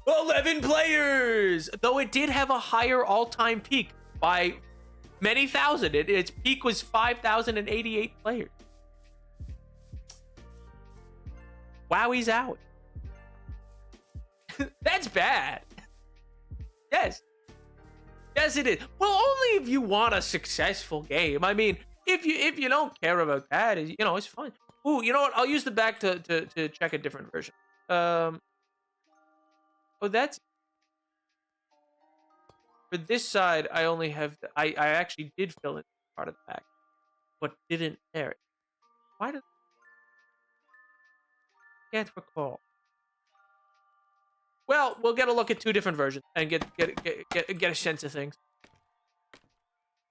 11 players, though it did have a higher all-time peak by many thousand. Its peak was 5,088 players. Wowie's out. That's bad. Yes, it is. Well, only if you want a successful game. I mean, if you don't care about that, it's fine. Ooh, you know what? I'll use the back to check a different version. Oh, that's... For this side, I only have... I actually did fill in part of the back, but didn't tear it. Why did... Can't recall. Well, we'll get a look at two different versions and get a sense of things.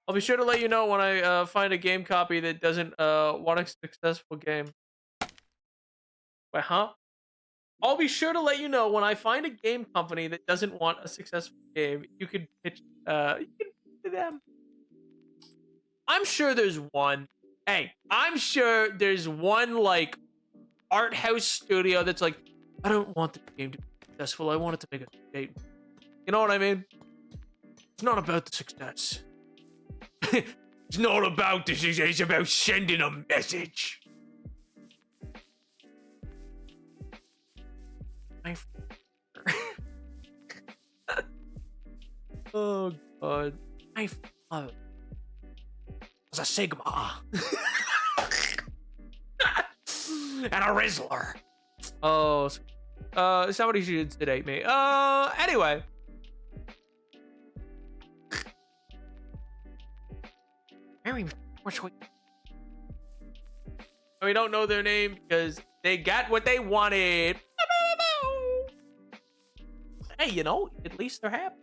I'll be sure to let you know when I find a game copy that doesn't want a successful game. Wait, huh? I'll be sure to let you know when I find a game company that doesn't want a successful game. You could pitch to them. I'm sure there's one. Hey, I'm sure there's one like art house studio that's like, I don't want the game to be successful. I want it to make a statement. You know what I mean? It's not about the success. It's not about this. It's about sending a message. Oh god. My father was a Sigma. And a Rizzler. Oh, somebody should sedate me. Anyway. We don't know their name because they got what they wanted. Hey, at least they're happy.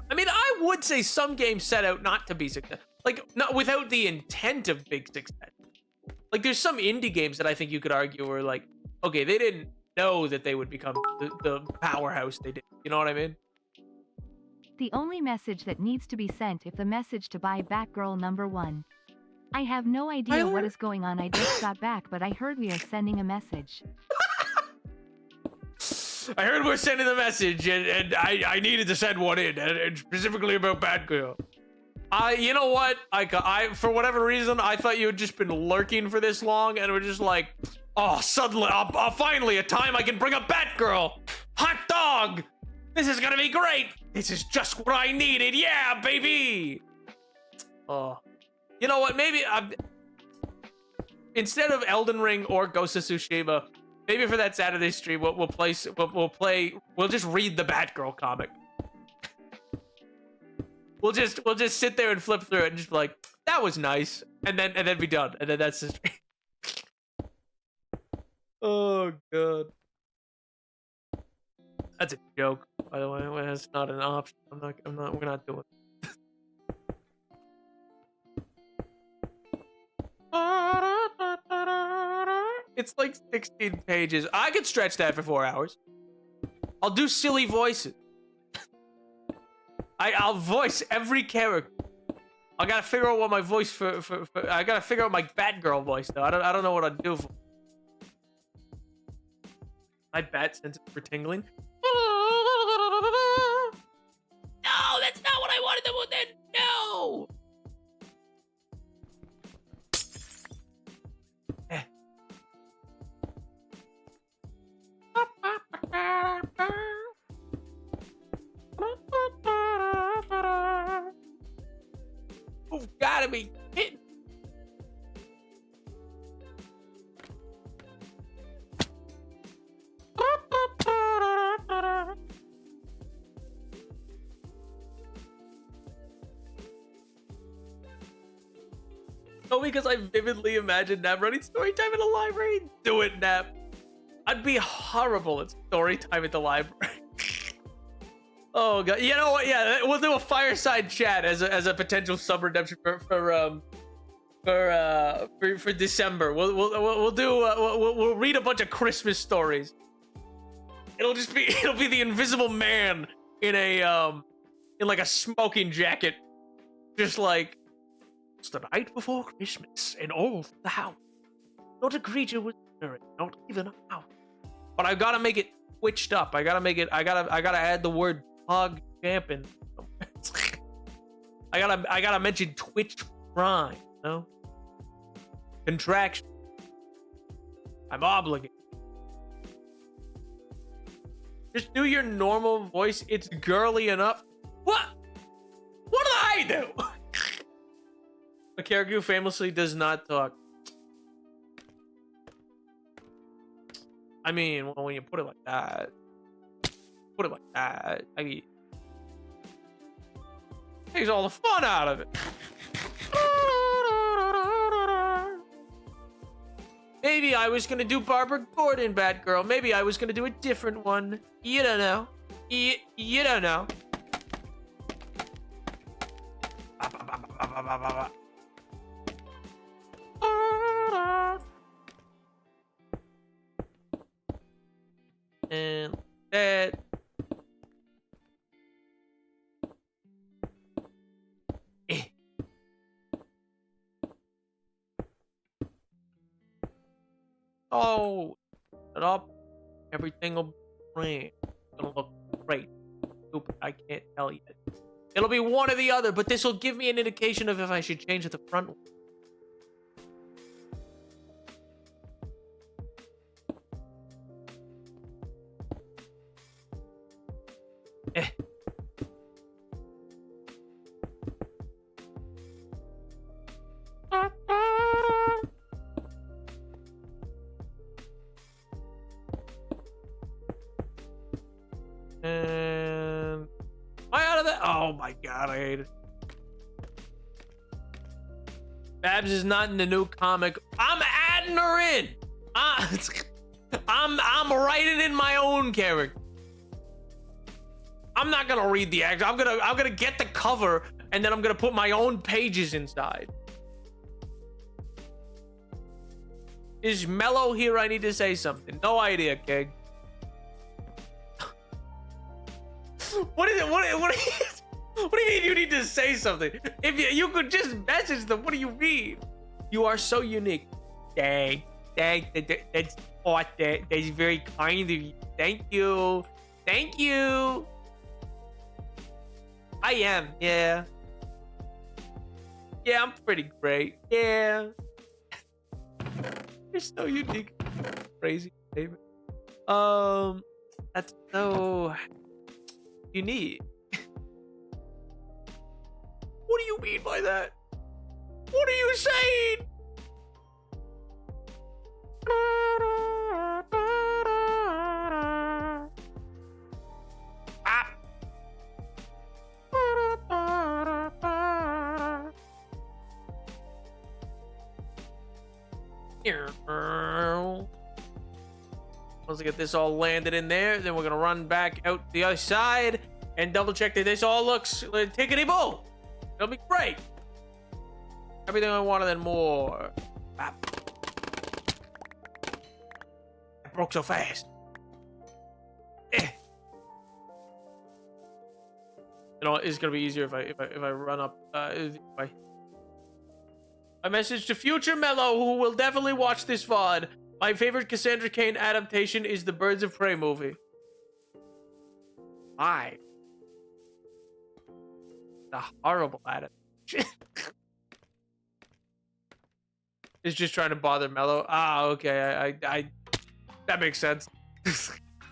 I mean, I would say some games set out not to be successful. Like, not without the intent of big success. Like, there's some indie games that I think you could argue were like, okay, they didn't know that they would become the powerhouse they did. You know what I mean? The only message that needs to be sent if the message to buy Batgirl #1. I have no idea Tyler? what is going on. I just got back, but I heard we are sending a message. I heard we're sending the message, and I needed to send one in, and specifically about Batgirl. You know what? I for whatever reason, I thought you had just been lurking for this long, and we're just like, oh, suddenly, finally, a time I can bring a Batgirl. Hot dog! This is gonna be great. This is just what I needed. Yeah, baby. Oh, you know what? Maybe instead of Elden Ring or Ghost of Tsushima, maybe for that Saturday stream, we'll just read the Batgirl comic. We'll just sit there and flip through it and just be like, that was nice, and then be done, and then that's the stream. Oh god, that's a joke, by the way. That's not an option. We're not doing it. It's like 16 pages. I could stretch that for 4 hours. I'll do silly voices. I'll voice every character. I gotta figure out what my voice for I gotta figure out my Batgirl voice though. I don't know what I'd do for my bat sense for tingling. No, that's not what I wanted to do. No. You've gotta be kidding. No, because I vividly imagined Nap running story time in a library. Do it, Nap. I'd be horrible at story time at the library. Oh god, you know what? Yeah, we'll do a fireside chat as a potential sub redemption for December. We'll read a bunch of Christmas stories. It'll be the Invisible Man in like a smoking jacket, just like it's the night before Christmas and all the house. Not a creature was stirring, not even a mouse. But I gotta make it twitched up. I gotta add the word hog champion. I gotta mention Twitch Prime, you know? Contraction. I'm obligated. Just do your normal voice. It's girly enough. What did I do? A character who famously does not talk. I mean, well, when you put it like that, I mean, takes all the fun out of it. Maybe I was gonna do Barbara Gordon, Batgirl. Maybe I was gonna do a different one. You don't know. You don't know. And that. Oh, shut up. Everything will be great. It'll look great. Stupid. I can't tell you. It'll be one or the other, but this will give me an indication of if I should change the front one. And am I out of that? Oh my god, I hate it. Babs is not in the new comic. I'm adding her in. I'm writing in my own character. I'm not gonna read the act. I'm gonna get the cover and then I'm gonna put my own pages inside. Is Mello here? I need to say something. No idea, Keg. What is it? What do you mean you need to say something? If you could just message them, what do you mean? You are so unique. Dang. That's awesome. That's very kind of you. Thank you. Thank you. I am, yeah. Yeah, I'm pretty great. Yeah. You're so unique. Crazy statement. That's so unique. What do you mean by that? What are you saying? Once I get this all landed in there, then we're gonna run back out the other side and double check that this all looks like tickety-boo. It'll be great. Everything I wanted and more. Ah. It broke so fast. You know, it's gonna be easier if I run up. A message to future Mello, who will definitely watch this VOD. My favorite Cassandra Cain adaptation is the Birds of Prey movie. Why? The horrible adaptation. It's just trying to bother Mello. Ah, okay. I that makes sense.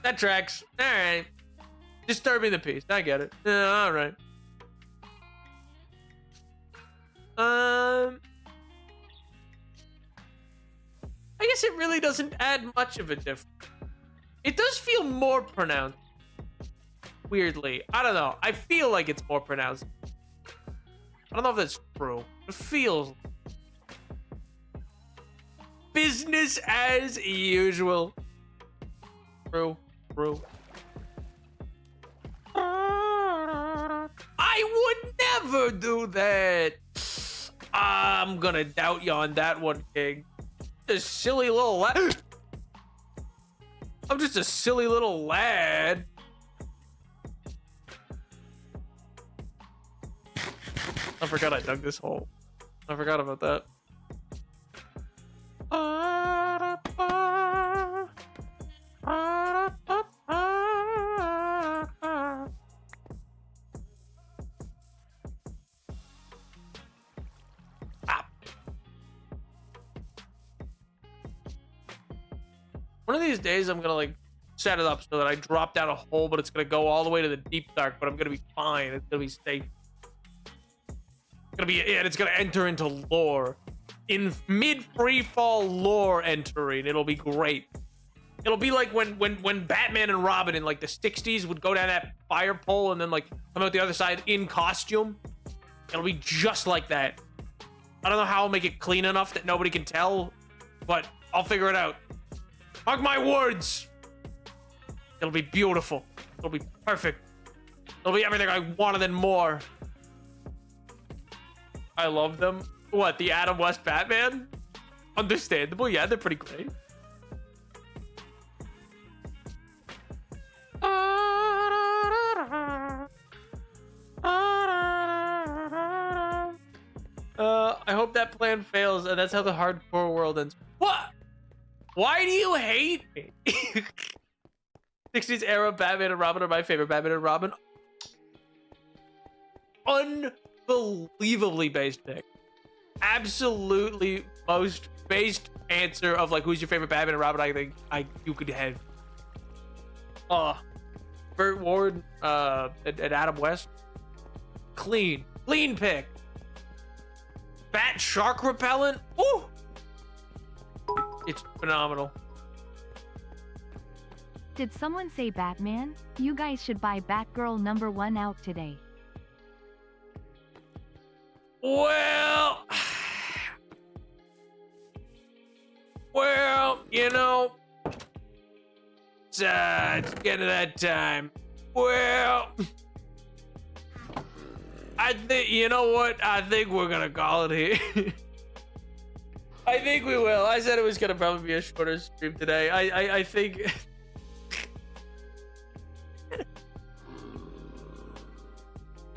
That tracks. All right. Disturbing the peace. I get it. Yeah, all right. I guess it really doesn't add much of a difference. It does feel more pronounced. Weirdly. I don't know. I feel like it's more pronounced. I don't know if that's true. It feels... business as usual. True. I would never do that. I'm gonna doubt you on that one, King. A silly little lad. I'm just a silly little lad. I forgot I dug this hole. I forgot about that. One of these days, I'm gonna like set it up so that I drop down a hole, but it's gonna go all the way to the deep dark. But I'm gonna be fine. It's gonna be safe. It's gonna be, and it's gonna enter into lore, in mid free fall lore entering. It'll be great. It'll be like when Batman and Robin in like the '60s would go down that fire pole and then like come out the other side in costume. It'll be just like that. I don't know how I'll make it clean enough that nobody can tell, but I'll figure it out. Mark my words. It'll be beautiful. It'll be perfect. It'll be everything I wanted and more. I love them. What, the Adam West Batman? Understandable. Yeah, they're pretty great. I hope that plan fails, and that's how the hardcore world ends. What? Why do you hate me? 60s era Batman and Robin are my favorite. Batman and Robin. Unbelievably based pick. Absolutely most based answer of like who's your favorite Batman and Robin I think you could have. Burt Ward and Adam West. Clean pick. Bat shark repellent. Ooh. It's phenomenal. Did someone say Batman? You guys should buy Batgirl #1 out today. Well, you know, it's getting to that time. Well, I think, you know what? I think we're gonna call it here. I think we will. I said it was gonna probably be a shorter stream today. I think.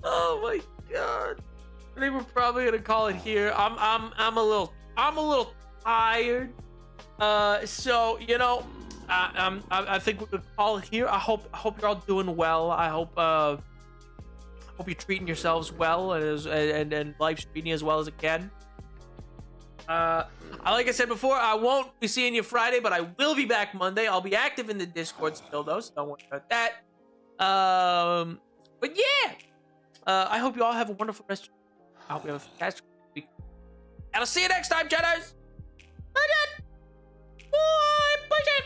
Oh my god. I think we're probably gonna call it here. I'm I'm a little tired. So you know, I think we could call it here. I hope you're all doing well. I hope you're treating yourselves well, and life's treating you as well as it can. Like I said before, I won't be seeing you Friday, but I will be back Monday. I'll be active in the Discord still, though, so don't worry about that. But yeah, I hope you all have a wonderful rest of your week. I hope you have a fantastic week. And I'll see you next time, Jedis. Bye, push it.